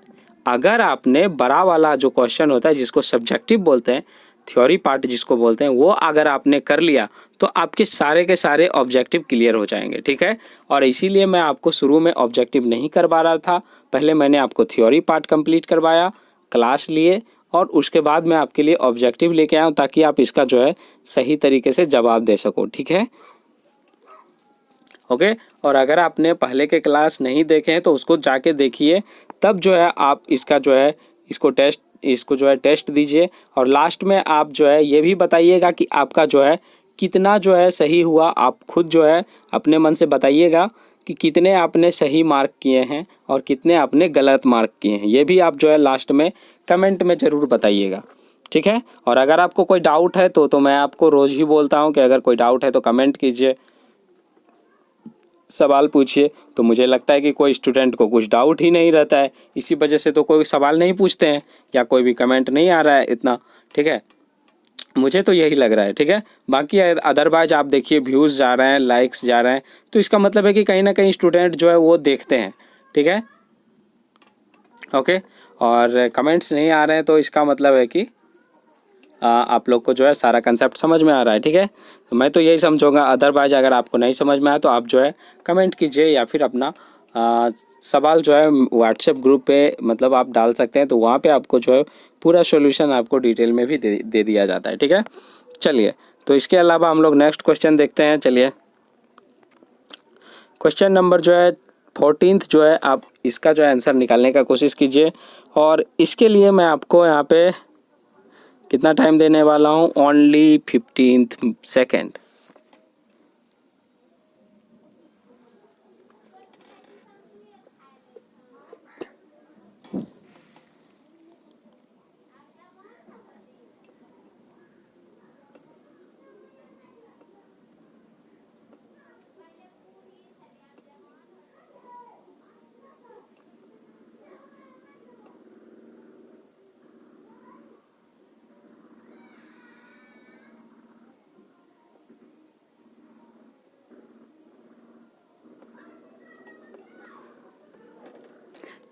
अगर आपने बड़ा वाला जो क्वेश्चन होता है जिसको सब्जेक्टिव बोलते हैं, थ्योरी पार्ट जिसको बोलते हैं, वो अगर आपने कर लिया तो आपके सारे के सारे ऑब्जेक्टिव क्लियर हो जाएंगे, ठीक है। और इसीलिए मैं आपको शुरू में ऑब्जेक्टिव नहीं करवा रहा था, पहले मैंने आपको थ्योरी पार्ट कंप्लीट करवाया, क्लास लिए, और उसके बाद मैं आपके लिए ऑब्जेक्टिव लेके आया हूँ ताकि आप इसका जो है सही तरीके से जवाब दे सको, ठीक है। ओके, और अगर आपने पहले के क्लास नहीं देखे हैं तो उसको जाके देखिए, तब जो है आप इसका जो है इसको जो है टेस्ट दीजिए, और लास्ट में आप जो है ये भी बताइएगा कि आपका जो है कितना जो है सही हुआ। आप खुद जो है अपने मन से बताइएगा कि कितने आपने सही मार्क किए हैं और कितने आपने गलत मार्क किए हैं। ये भी आप जो है लास्ट में कमेंट में ज़रूर बताइएगा, ठीक है। और अगर आपको कोई डाउट है तो मैं आपको रोज़ ही बोलता हूँ कि अगर कोई डाउट है तो कमेंट कीजिए, सवाल पूछिए। तो मुझे लगता है कि कोई स्टूडेंट को कुछ डाउट ही नहीं रहता है, इसी वजह से तो कोई सवाल नहीं पूछते हैं या कोई भी कमेंट नहीं आ रहा है इतना, ठीक है। मुझे तो यही लग रहा है, ठीक है। बाकी अदरवाइज आप देखिए व्यूज़ जा रहे हैं, लाइक्स जा रहे हैं, तो इसका मतलब है कि कहीं ना कहीं स्टूडेंट जो है वो देखते हैं, ठीक है। ओके, और कमेंट्स नहीं आ रहे हैं तो इसका मतलब है कि आप लोग को जो है सारा कंसेप्ट समझ में आ रहा है, ठीक है। तो मैं तो यही समझूंगा। अदरवाइज अगर आपको नहीं समझ में आया तो आप जो है कमेंट कीजिए, या फिर अपना सवाल जो है व्हाट्सएप ग्रुप पे मतलब आप डाल सकते हैं, तो वहाँ पे आपको जो है पूरा सॉल्यूशन आपको डिटेल में भी दे दिया जाता है, ठीक है। चलिए, तो इसके अलावा हम लोग नेक्स्ट क्वेश्चन देखते हैं। चलिए, क्वेश्चन नंबर जो है 14 जो है, आप इसका जो है आंसर निकालने का कोशिश कीजिए। और इसके लिए मैं आपको यहाँ पे कितना टाइम देने वाला हूँ, ओनली 15 सेकेंड।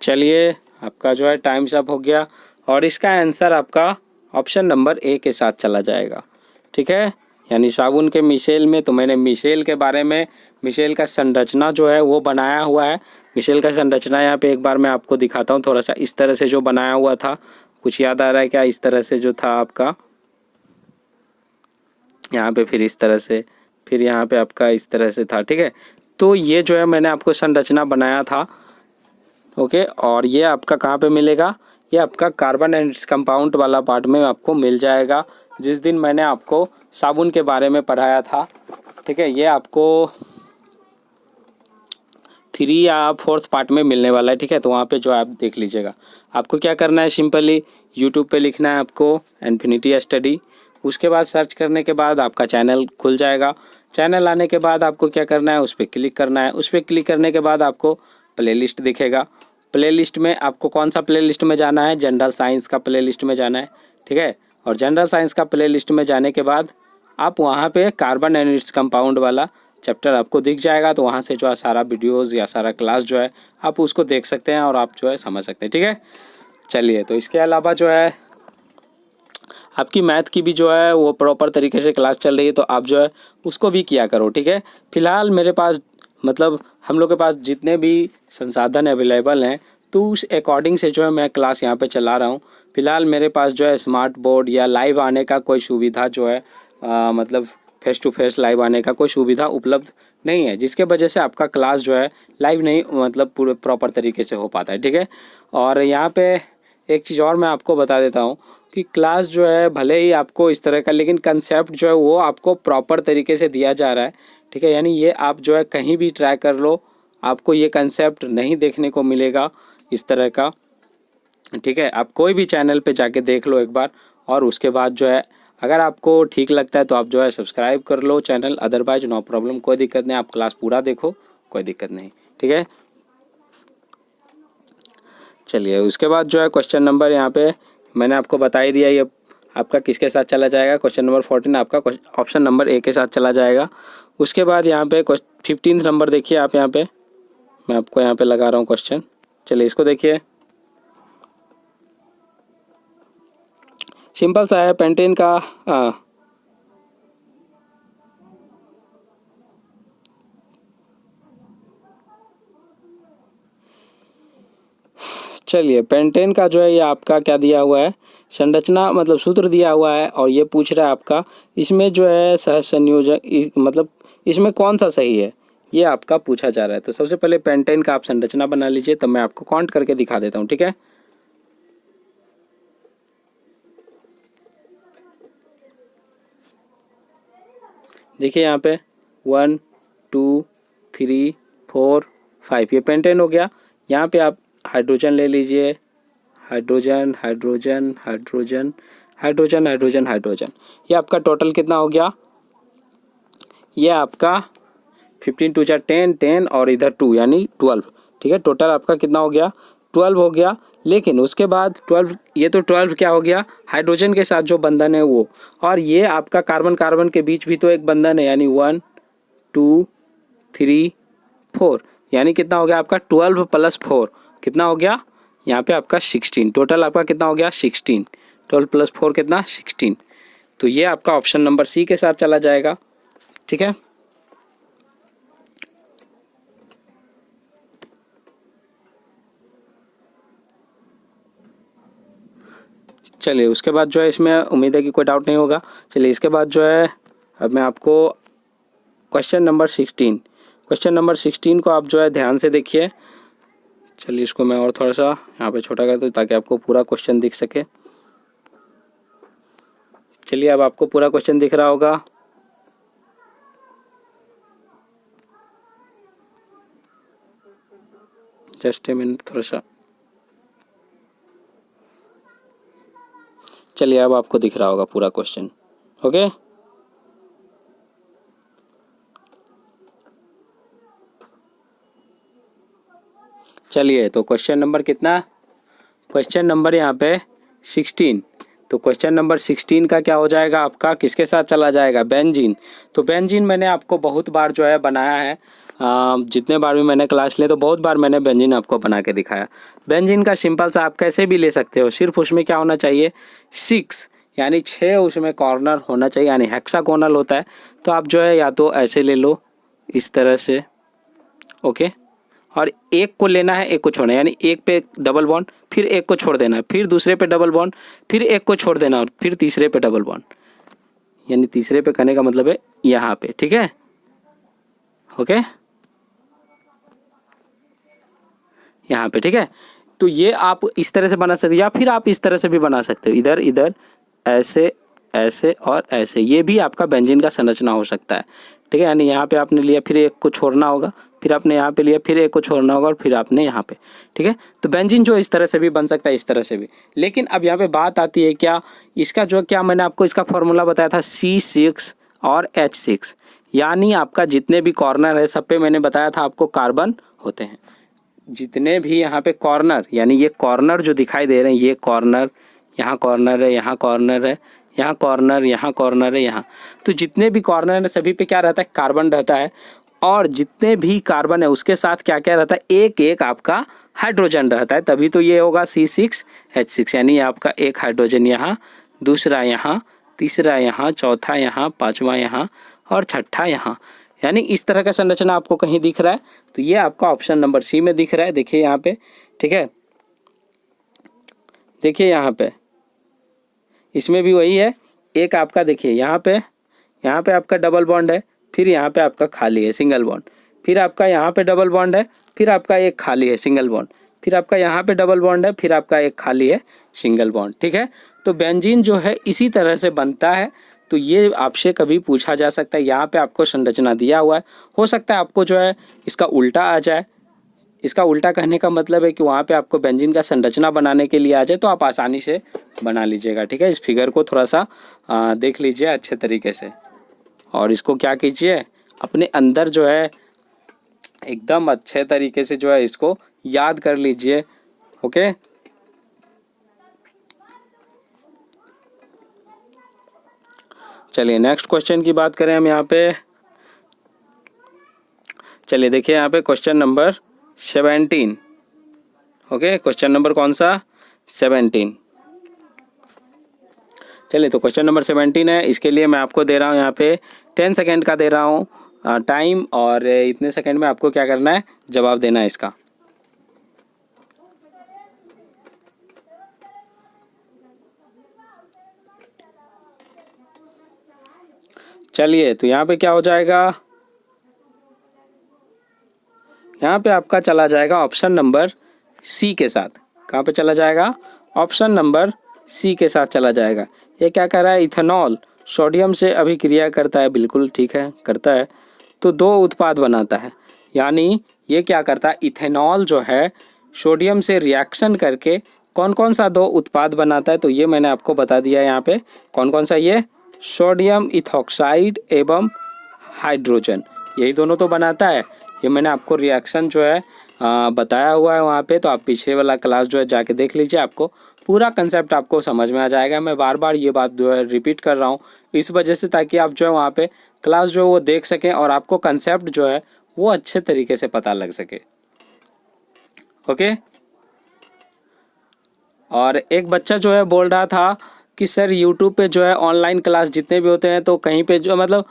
चलिए, आपका जो है टाइम्स अप हो गया, और इसका आंसर आपका ऑप्शन नंबर ए के साथ चला जाएगा, ठीक है। यानी साबुन के मिसेल में, तो मैंने मिसेल के बारे में, मिसेल का संरचना जो है वो बनाया हुआ है। मिसेल का संरचना यहाँ पे एक बार मैं आपको दिखाता हूँ, थोड़ा सा इस तरह से जो बनाया हुआ था, कुछ याद आ रहा है क्या? इस तरह से जो था आपका यहाँ पे, फिर इस तरह से, फिर यहाँ पे आपका इस तरह से था, ठीक है। तो ये जो है मैंने आपको संरचना बनाया था, ओके। और ये आपका कहाँ पे मिलेगा? ये आपका कार्बन एंड कंपाउंड वाला पार्ट में आपको मिल जाएगा, जिस दिन मैंने आपको साबुन के बारे में पढ़ाया था, ठीक है। ये आपको 3 या 4th पार्ट में मिलने वाला है, ठीक है। तो वहाँ पे जो आप देख लीजिएगा। आपको क्या करना है, सिंपली यूट्यूब पे लिखना है आपको इन्फिनिटी स्टडी, उसके बाद सर्च करने के बाद आपका चैनल खुल जाएगा। चैनल आने के बाद आपको क्या करना है, उस पर क्लिक करना है। उस पर क्लिक करने के बाद आपको प्लेलिस्ट दिखेगा। प्लेलिस्ट में आपको कौन सा प्लेलिस्ट में जाना है, जनरल साइंस का प्लेलिस्ट में जाना है, ठीक है। और जनरल साइंस का प्लेलिस्ट में जाने के बाद आप वहाँ पे कार्बन एंड इट्स कंपाउंड वाला चैप्टर आपको दिख जाएगा। तो वहाँ से जो है सारा वीडियोज़ या सारा क्लास जो है आप उसको देख सकते हैं और आप जो है समझ सकते हैं, ठीक है। चलिए, तो इसके अलावा जो है आपकी मैथ की भी जो है वो प्रॉपर तरीके से क्लास चल रही है, तो आप जो है उसको भी किया करो, ठीक है। फ़िलहाल मेरे पास मतलब हम लोग के पास जितने भी संसाधन अवेलेबल हैं तो उस अकॉर्डिंग से जो है मैं क्लास यहाँ पे चला रहा हूँ। फ़िलहाल मेरे पास जो है स्मार्ट बोर्ड या लाइव आने का कोई सुविधा जो है मतलब फेस टू फेस लाइव आने का कोई सुविधा उपलब्ध नहीं है, जिसके वजह से आपका क्लास जो है लाइव नहीं मतलब पूरे प्रॉपर तरीके से हो पाता है, ठीक है। और यहाँ पे एक चीज़ और मैं आपको बता देता हूँ कि क्लास जो है भले ही आपको इस तरह का, लेकिन कंसेप्ट जो है वो आपको प्रॉपर तरीके से दिया जा रहा है, ठीक है। यानी ये आप जो है कहीं भी ट्राई कर लो, आपको ये कंसेप्ट नहीं देखने को मिलेगा इस तरह का, ठीक है। आप कोई भी चैनल पे जाके देख लो एक बार, और उसके बाद जो है अगर आपको ठीक लगता है तो आप जो है सब्सक्राइब कर लो चैनल, अदरवाइज नो प्रॉब्लम, कोई दिक्कत नहीं, आप क्लास पूरा देखो, कोई दिक्कत नहीं, ठीक है। चलिए, उसके बाद जो है क्वेश्चन नंबर यहाँ पे मैंने आपको बता ही दिया, ये आपका किसके साथ चला जाएगा। क्वेश्चन नंबर 14 आपका ऑप्शन नंबर ए के साथ चला जाएगा। उसके बाद यहाँ पे 15 नंबर देखिए आप, यहाँ पे मैं आपको यहाँ पे लगा रहा हूँ क्वेश्चन। चलिए, इसको देखिए, सिंपल सा है। पेंटेन का चलिए, पेंटेन का जो है ये आपका क्या दिया हुआ है, संरचना मतलब सूत्र दिया हुआ है, और ये पूछ रहा है आपका इसमें जो है सहज संयोजक मतलब इसमें कौन सा सही है, ये आपका पूछा जा रहा है। तो सबसे पहले पेंटेन का आप संरचना बना लीजिए, तब मैं आपको काउंट करके दिखा देता हूँ, ठीक है। देखिए यहाँ पे 1 2 3 4 5 ये पेंटेन हो गया। यहाँ पे आप हाइड्रोजन ले लीजिए, hydrogen hydrogen hydrogen hydrogen hydrogen hydrogen, ये आपका टोटल कितना हो गया, ये आपका 15 2 10 10 और इधर 2 यानी 12, ठीक है। टोटल आपका कितना हो गया, 12 हो गया। लेकिन उसके बाद 12, ये तो 12 क्या हो गया, हाइड्रोजन के साथ जो बंधन है वो, और ये आपका कार्बन कार्बन के बीच भी तो एक बंधन है, यानी 1 2 3 4, यानी कितना हो गया आपका 12 + 4 कितना हो गया, यहाँ पे आपका 16। टोटल आपका कितना हो गया 16, 12 + 4 कितना 16। तो ये आपका ऑप्शन नंबर सी के साथ चला जाएगा, ठीक है। चलिए, उसके बाद जो है इसमें उम्मीद है कि कोई डाउट नहीं होगा। चलिए, इसके बाद जो है अब मैं आपको क्वेश्चन नंबर 16 को आप जो है ध्यान से देखिए। चलिए, इसको मैं और थोड़ा सा यहाँ पे छोटा कर दूँ ताकि आपको पूरा क्वेश्चन दिख सके। चलिए, अब आपको पूरा क्वेश्चन दिख रहा होगा। जस्ट ए मिनट, थोड़ा सा। चलिए, अब आपको दिख रहा होगा पूरा क्वेश्चन, ओके। चलिए, तो क्वेश्चन नंबर कितना, क्वेश्चन नंबर यहाँ पे 16। तो क्वेश्चन नंबर 16 का क्या हो जाएगा आपका, किसके साथ चला जाएगा, बेंजीन। तो बेंजीन मैंने आपको बहुत बार जो है बनाया है, जितने बार भी मैंने क्लास लिए तो बहुत बार मैंने बेंजीन आपको बना के दिखाया। बेंजीन का सिंपल सा आप कैसे भी ले सकते हो, सिर्फ उसमें क्या होना चाहिए 6 यानी 6 उसमें कॉर्नर होना चाहिए, यानी हेक्सागोनल होता है। तो आप जो है या तो ऐसे ले लो इस तरह से, ओके, और एक को लेना है एक को छोड़ना है, यानी एक पे डबल बॉन्ड, फिर एक को छोड़ देना है, फिर दूसरे पे डबल बॉन्ड, फिर एक को छोड़ देना और फिर तीसरे पे डबल बॉन्ड, यानी तीसरे पे करने का मतलब है यहाँ पे, ठीक है, ओके, यहाँ पे, ठीक है। तो ये आप इस तरह से बना सकते हो, या फिर आप इस तरह से भी बना सकते हो, इधर इधर ऐसे ऐसे और ऐसे, ये भी आपका बेंजीन का संरचना हो सकता है, ठीक है। यानी यहाँ पे आपने लिया, फिर एक को छोड़ना होगा, फिर आपने यहाँ पे लिया, फिर एक को छोड़ना होगा और फिर आपने यहाँ पे, ठीक है। तो बेंजीन जो इस तरह से भी बन सकता है, इस तरह से भी। लेकिन अब यहाँ पे बात आती है क्या, इसका जो क्या मैंने आपको इसका फॉर्मूला बताया था C6 और H6, यानी आपका जितने भी कॉर्नर है सब पे मैंने बताया था आपको कार्बन होते हैं। जितने भी यहाँ पे कॉर्नर, यानी ये कॉर्नर जो दिखाई दे रहे हैं, ये कॉर्नर, यहाँ कॉर्नर है, यहाँ कॉर्नर है, यहाँ कॉर्नर, यहाँ कॉर्नर है, यहाँ, तो जितने भी कॉर्नर है सभी पे क्या रहता है, कार्बन रहता है। और जितने भी कार्बन है उसके साथ क्या क्या रहता है, एक एक आपका हाइड्रोजन रहता है, तभी तो ये होगा C6H6, यानी आपका एक हाइड्रोजन यहाँ, दूसरा यहाँ, तीसरा यहाँ, चौथा यहाँ, पाँचवा यहाँ और छठा यहाँ। यानी इस तरह का संरचना आपको कहीं दिख रहा है तो ये आपका ऑप्शन नंबर सी में दिख रहा है। देखिए यहाँ पे, ठीक है, देखिए यहाँ पे इसमें भी वही है। एक आपका देखिए यहाँ पे आपका डबल बॉन्ड है, फिर यहाँ पे आपका खाली है सिंगल बॉन्ड, फिर आपका यहाँ पे डबल बॉन्ड है, फिर आपका एक खाली है सिंगल बॉन्ड, फिर आपका यहाँ पे डबल बॉन्ड है, फिर आपका एक खाली है सिंगल बॉन्ड, ठीक है। तो बेंजीन जो है इसी तरह से बनता है। तो ये आपसे कभी पूछा जा सकता है, यहाँ पे आपको संरचना दिया हुआ है, हो सकता है आपको जो है इसका उल्टा आ जाए। इसका उल्टा कहने का मतलब है कि वहाँ पे आपको बेंजीन का संरचना बनाने के लिए आ जाए तो आप आसानी से बना लीजिएगा, ठीक है। इस फिगर को थोड़ा सा देख लीजिए अच्छे तरीके से, और इसको क्या कीजिए, अपने अंदर जो है एकदम अच्छे तरीके से जो है इसको याद कर लीजिए, ओके। चलिए नेक्स्ट क्वेश्चन की बात करें हम यहाँ पे। चलिए देखिए यहाँ पे question number 17, okay, question number कौन सा, 17। चलिए तो क्वेश्चन नंबर 17 है, इसके लिए मैं आपको दे रहा हूँ यहाँ पे 10 सेकेंड का दे रहा हूँ टाइम, और इतने सेकेंड में आपको क्या करना है, जवाब देना है इसका। चलिए तो यहाँ पे क्या हो जाएगा, यहाँ पे आपका चला जाएगा ऑप्शन नंबर सी के साथ। कहाँ पे चला जाएगा, ऑप्शन नंबर सी के साथ चला जाएगा। ये क्या कर रहा है, इथेनॉल सोडियम से अभिक्रिया करता है, बिल्कुल ठीक है, करता है, तो दो उत्पाद बनाता है। यानी ये क्या करता है, इथेनॉल जो है सोडियम से रिएक्शन करके कौन कौन सा दो उत्पाद बनाता है, तो ये मैंने आपको बता दिया यहाँ पे कौन कौन सा, ये सोडियम इथॉक्साइड एवं हाइड्रोजन, यही दोनों तो बनाता है। ये मैंने आपको रिएक्शन जो है बताया हुआ है वहाँ पे, तो आप पीछे वाला क्लास जो है जाके देख लीजिए, आपको पूरा कंसेप्ट आपको समझ में आ जाएगा। मैं बार बार ये बात जो है रिपीट कर रहा हूँ इस वजह से, ताकि आप जो है वहाँ पे क्लास जो है वो देख सकें और आपको कंसेप्ट जो है वो अच्छे तरीके से पता लग सके, ओके। और एक बच्चा जो है बोल रहा था कि सर यूट्यूब पे जो है ऑनलाइन क्लास जितने भी होते हैं तो कहीं पे जो मतलब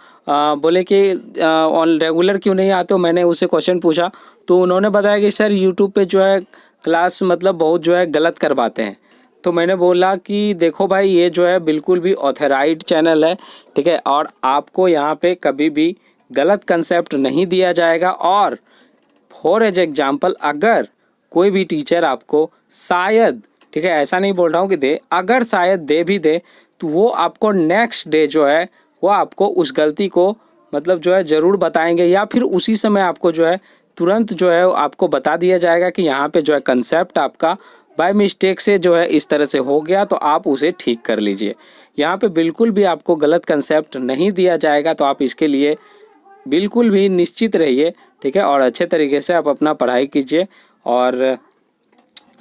बोले कि रेगुलर क्यों नहीं आते हो। मैंने उससे क्वेश्चन पूछा तो उन्होंने बताया कि सर यूट्यूब पे जो है क्लास मतलब बहुत जो है गलत करवाते हैं। तो मैंने बोला कि देखो भाई, ये जो है बिल्कुल भी ऑथराइज्ड चैनल है, ठीक है, और आपको यहाँ पे कभी भी गलत कंसेप्ट नहीं दिया जाएगा। और फॉर एग्जाम्पल अगर कोई भी टीचर आपको शायद, ठीक है, ऐसा नहीं बोल रहा हूँ कि दे, अगर शायद दे भी दे तो वो आपको नेक्स्ट डे जो है वो आपको उस गलती को मतलब जो है ज़रूर बताएंगे, या फिर उसी समय आपको जो है तुरंत जो है आपको बता दिया जाएगा कि यहाँ पे जो है कंसेप्ट आपका बाय मिस्टेक से जो है इस तरह से हो गया, तो आप उसे ठीक कर लीजिए। यहाँ पे बिल्कुल भी आपको गलत कंसेप्ट नहीं दिया जाएगा, तो आप इसके लिए बिल्कुल भी निश्चित रहिए, ठीक है। और अच्छे तरीके से आप अपना पढ़ाई कीजिए और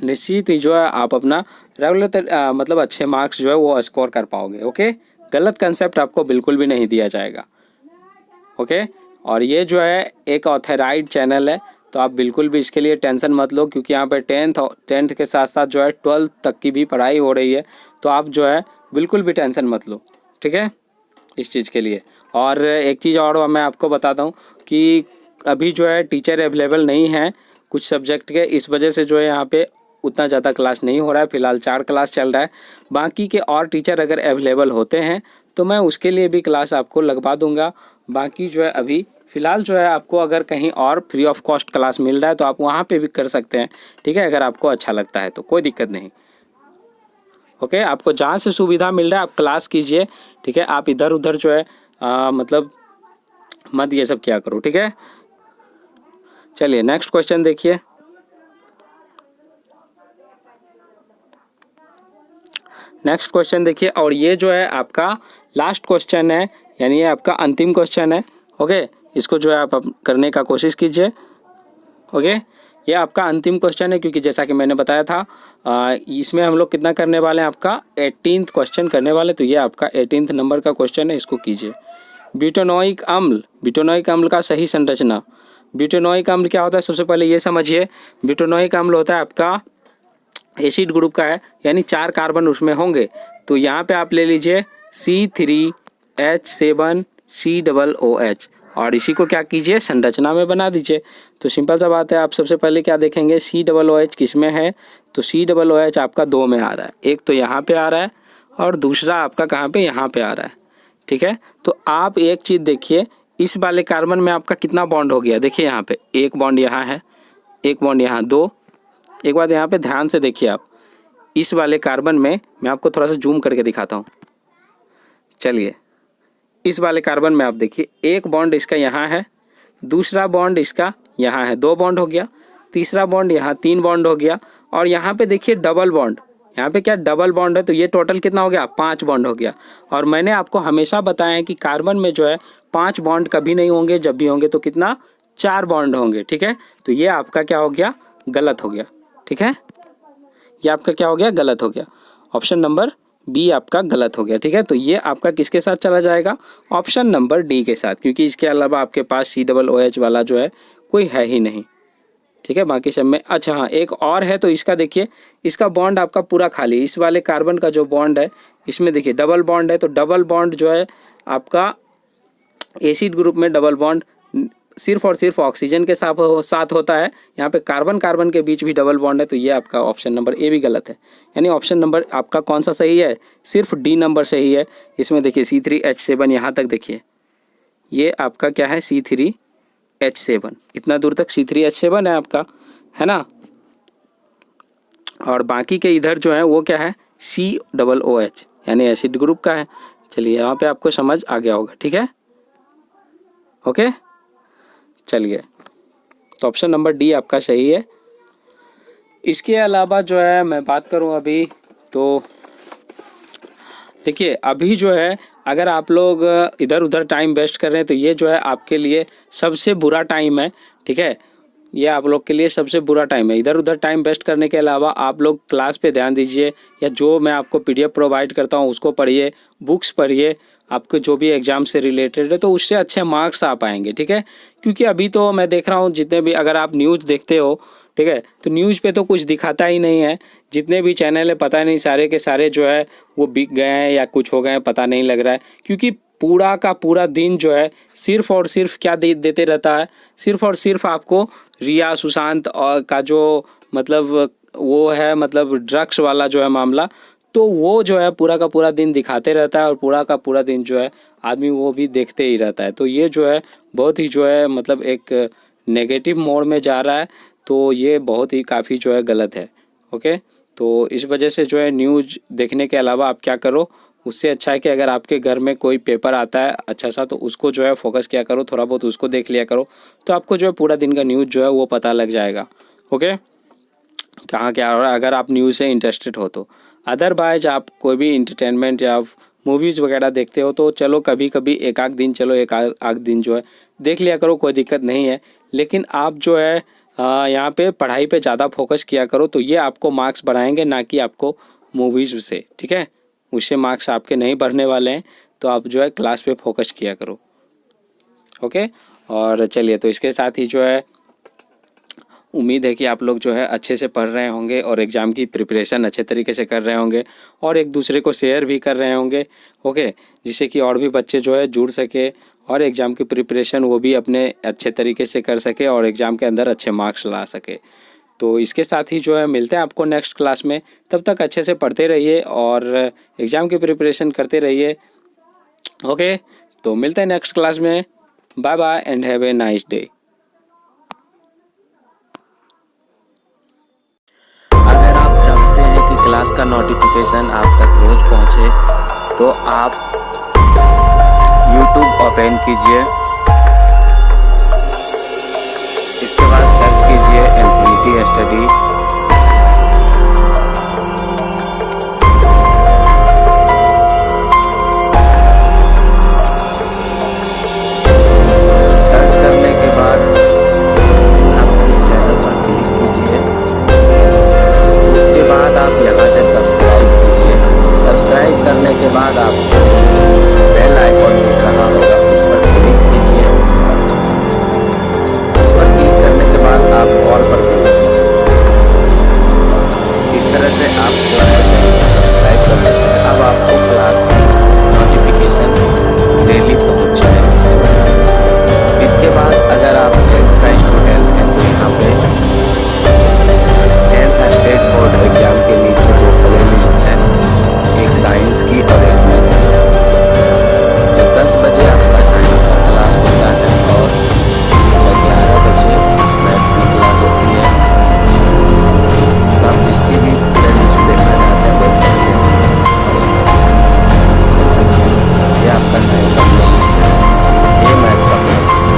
निश्चित ही जो है आप अपना रेगुलर मतलब अच्छे मार्क्स जो है वो स्कोर कर पाओगे, ओके। गलत कंसेप्ट आपको बिल्कुल भी नहीं दिया जाएगा, ओके। और ये जो है एक ऑथराइज्ड चैनल है, तो आप बिल्कुल भी इसके लिए टेंशन मत लो, क्योंकि यहाँ पे टेंथ के साथ साथ जो है 12th तक की भी पढ़ाई हो रही है, तो आप जो है बिल्कुल भी टेंशन मत लो, ठीक है, इस चीज़ के लिए। और एक चीज़ और मैं आपको बताता हूँ कि अभी जो है टीचर अवेलेबल नहीं है कुछ सब्जेक्ट के, इस वजह से जो है यहाँ पे उतना ज़्यादा क्लास नहीं हो रहा है। फ़िलहाल 4 क्लास चल रहा है, बाकी के और टीचर अगर अवेलेबल होते हैं तो मैं उसके लिए भी क्लास आपको लगवा दूंगा। बाकी जो है अभी फ़िलहाल जो है आपको अगर कहीं और फ्री ऑफ कॉस्ट क्लास मिल रहा है तो आप वहाँ पे भी कर सकते हैं, ठीक है, अगर आपको अच्छा लगता है तो कोई दिक्कत नहीं, ओके। आपको जहाँ से सुविधा मिल रहा है आप क्लास कीजिए, ठीक है। आप इधर उधर जो है मतलब मत ये सब क्या करो, ठीक है। चलिए नेक्स्ट क्वेश्चन देखिए। नेक्स्ट क्वेश्चन देखिए, और ये जो है आपका लास्ट क्वेश्चन है, यानी ये आपका अंतिम क्वेश्चन है। ओके, इसको जो है आप करने का कोशिश कीजिए। ओके, ये आपका अंतिम क्वेश्चन है, क्योंकि जैसा कि मैंने बताया था इसमें हम लोग कितना करने वाले हैं, आपका 18th क्वेश्चन करने वाले। तो ये आपका 18th नंबर का क्वेश्चन है, इसको कीजिए। ब्यूटानोइक अम्ल का सही संरचना। ब्यूटानोइक अम्ल क्या होता है, सबसे पहले ये समझिए। ब्यूटानोइक अम्ल होता है आपका एसिड ग्रुप का है, यानी 4 कार्बन उसमें होंगे। तो यहाँ पे आप ले लीजिए C3H7COOH और इसी को क्या कीजिए, संरचना में बना दीजिए। तो सिंपल सा बात है, आप सबसे पहले क्या देखेंगे, COOH किस में है, तो COOH आपका 2 में आ रहा है। एक तो यहाँ पे आ रहा है और दूसरा आपका कहाँ पे, यहाँ पे आ रहा है। ठीक है, तो आप एक चीज़ देखिए, इस वाले कार्बन में आपका कितना बॉन्ड हो गया, देखिए यहाँ पे एक बॉन्ड यहाँ है, एक बॉन्ड यहाँ, 2। एक बात यहाँ पे ध्यान से देखिए आप, इस वाले कार्बन में मैं आपको थोड़ा सा जूम करके दिखाता हूँ। चलिए, इस वाले कार्बन में आप देखिए, एक बॉन्ड इसका यहाँ है, दूसरा बॉन्ड इसका यहाँ है, 2 बॉन्ड हो गया। तीसरा बॉन्ड यहाँ 3 बॉन्ड हो गया। और यहाँ पे देखिए डबल बॉन्ड, यहाँ पे क्या डबल बॉन्ड है, तो ये टोटल कितना हो गया, 5 बॉन्ड हो गया। और मैंने आपको हमेशा बताया है कि कार्बन में जो है 5 बॉन्ड कभी नहीं होंगे, जब भी होंगे तो कितना, 4 बॉन्ड होंगे। ठीक है, तो ये आपका क्या हो गया, गलत हो गया। ठीक है, ये आपका क्या हो गया, गलत हो गया। ऑप्शन नंबर बी आपका गलत हो गया। ठीक है, तो ये आपका किसके साथ चला जाएगा, ऑप्शन नंबर डी के साथ, क्योंकि इसके अलावा आपके पास COOH वाला जो है कोई है ही नहीं। ठीक है, बाकी सब में, अच्छा हाँ एक और है, तो इसका देखिए, इसका बॉन्ड आपका पूरा खाली, इस वाले कार्बन का जो बॉन्ड है इसमें देखिए डबल बॉन्ड है। तो डबल बॉन्ड जो है आपका एसिड ग्रुप में डबल बॉन्ड सिर्फ और सिर्फ ऑक्सीजन के साथ होता है। यहाँ पे कार्बन कार्बन के बीच भी डबल बॉन्ड है। तो ये आपका ऑप्शन नंबर ए भी गलत है, यानी ऑप्शन नंबर आपका कौन सा सही है, सिर्फ डी नंबर सही है। इसमें देखिए C3H7 यहाँ तक देखिए, ये आपका क्या है, C3H7, इतना दूर तक C3H7 है आपका, है ना। और बाकी के इधर जो है वो क्या है, COOH, यानी एसिड ग्रुप का है। चलिए, यहाँ पे आपको समझ आ गया होगा। ठीक है, ओके, चलिए, तो ऑप्शन नंबर डी आपका सही है। इसके अलावा जो है मैं बात करूं अभी, तो देखिए अभी जो है अगर आप लोग इधर उधर टाइम वेस्ट कर रहे हैं तो ये जो है आपके लिए सबसे बुरा टाइम है। ठीक है, ये आप लोग के लिए सबसे बुरा टाइम है। इधर उधर टाइम वेस्ट करने के अलावा आप लोग क्लास पे ध्यान दीजिए, या जो मैं आपको PDF प्रोवाइड करता हूँ उसको पढ़िए, बुक्स पढ़िए, आपको जो भी एग्ज़ाम से रिलेटेड है, तो उससे अच्छे मार्क्स आ पाएंगे। ठीक है, क्योंकि अभी तो मैं देख रहा हूँ जितने भी, अगर आप न्यूज़ देखते हो, ठीक है, तो न्यूज़ पे तो कुछ दिखाता ही नहीं है। जितने भी चैनल है पता नहीं सारे के सारे जो है वो बिक गए हैं या कुछ हो गए हैं, पता नहीं लग रहा है। क्योंकि पूरा का पूरा दिन जो है सिर्फ और सिर्फ क्या देते रहता है, सिर्फ और सिर्फ आपको रिया सुशांत और का जो मतलब वो है, मतलब ड्रग्स वाला जो है मामला, तो वो जो है पूरा का पूरा दिन दिखाते रहता है और पूरा का पूरा दिन जो है आदमी वो भी देखते ही रहता है। तो ये जो है बहुत ही जो है मतलब एक नेगेटिव मोड में जा रहा है। तो ये बहुत ही काफ़ी जो है गलत है। ओके, तो इस वजह से जो है न्यूज़ देखने के अलावा आप क्या करो, उससे अच्छा है कि अगर आपके घर में कोई पेपर आता है अच्छा सा, तो उसको जो है फोकस किया करो, थोड़ा बहुत उसको देख लिया करो, तो आपको जो है पूरा दिन का न्यूज़ जो है वो पता लग जाएगा। ओके, कहाँ क्या हो रहा है, अगर आप न्यूज़ से इंटरेस्टेड हो तो। अदरवाइज आप कोई भी इंटरटेनमेंट या मूवीज़ वगैरह देखते हो तो चलो कभी कभी एक आध दिन, चलो एक आध दिन जो है देख लिया करो, कोई दिक्कत नहीं है। लेकिन आप जो है यहाँ पे पढ़ाई पे ज़्यादा फोकस किया करो, तो ये आपको मार्क्स बढ़ाएंगे, ना कि आपको मूवीज़ से। ठीक है, उससे मार्क्स आपके नहीं बढ़ने वाले हैं। तो आप जो है क्लास पे फोकस किया करो। ओके, और चलिए, तो इसके साथ ही जो है उम्मीद है कि आप लोग जो है अच्छे से पढ़ रहे होंगे और एग्ज़ाम की प्रिपरेशन अच्छे तरीके से कर रहे होंगे और एक दूसरे को शेयर भी कर रहे होंगे। ओके, जिससे कि और भी बच्चे जो है जुड़ सके और एग्ज़ाम की प्रिपरेशन वो भी अपने अच्छे तरीके से कर सके और एग्ज़ाम के अंदर अच्छे मार्क्स ला सके। तो इसके साथ ही जो है मिलते हैं आपको नेक्स्ट क्लास में। तब तक अच्छे से पढ़ते रहिए और एग्ज़ाम की प्रिपरेशन करते रहिए। ओके, तो मिलते हैं नेक्स्ट क्लास में। Bye bye and have a nice day. अगर आप चाहते हैं कि क्लास का नोटिफिकेशन आप तक रोज पहुंचे, तो आप YouTube ओपन कीजिए, इसके बाद स्टडी सर्च करने के बाद आप इस चैनल पर क्लिक कीजिए। उसके बाद आप यहाँ से सब्सक्राइब कीजिए। सब्सक्राइब करने के बाद आपको बेल आइकॉन दिख रहा होगा, उस पर क्लिक कीजिए। उस पर क्लिक करने के बाद आप ऑल पर क्लिक कीजिए। इस तरह से आप जो है सब्सक्राइब कर सकते हैं। अब आपको क्लास की नोटिफिकेशन डेली पहुँच जाएगी। इसके बाद अगर आप 10th का स्टूडेंट हैं तो यहाँ पे 10th स्टेट बोर्ड एग्जाम के नीचे दो प्ले लिस्ट है, एक साइंस की और एक मैथ की। तो 10 बजे आपका साइंस का क्लास होता है और 11 बजे मैथ की क्लास होती है। तो आप जिसकी भी प्ले लिस्ट देखना चाहते हैं देख सकते हैं और यहाँ से देख सकते हैं। ये आपका साइंस का प्ले लिस्ट है, ये मैथ का प्ले लिस्ट है।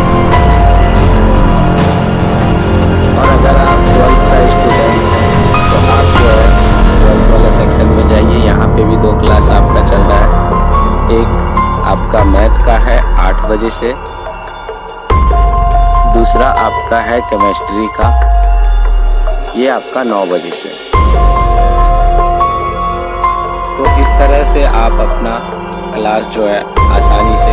और अगर आप 12th का स्टूडेंट हैं तो आप जो है 12th वाले सेक्शन में जाइए। यहाँ पे भी दो क्लास आपका चल रहा है। एक आपका मैथ का है 8 बजे से, दूसरा आपका है केमिस्ट्री का, ये आपका 9 बजे से। तो इस तरह से आप अपना क्लास जो है आसानी से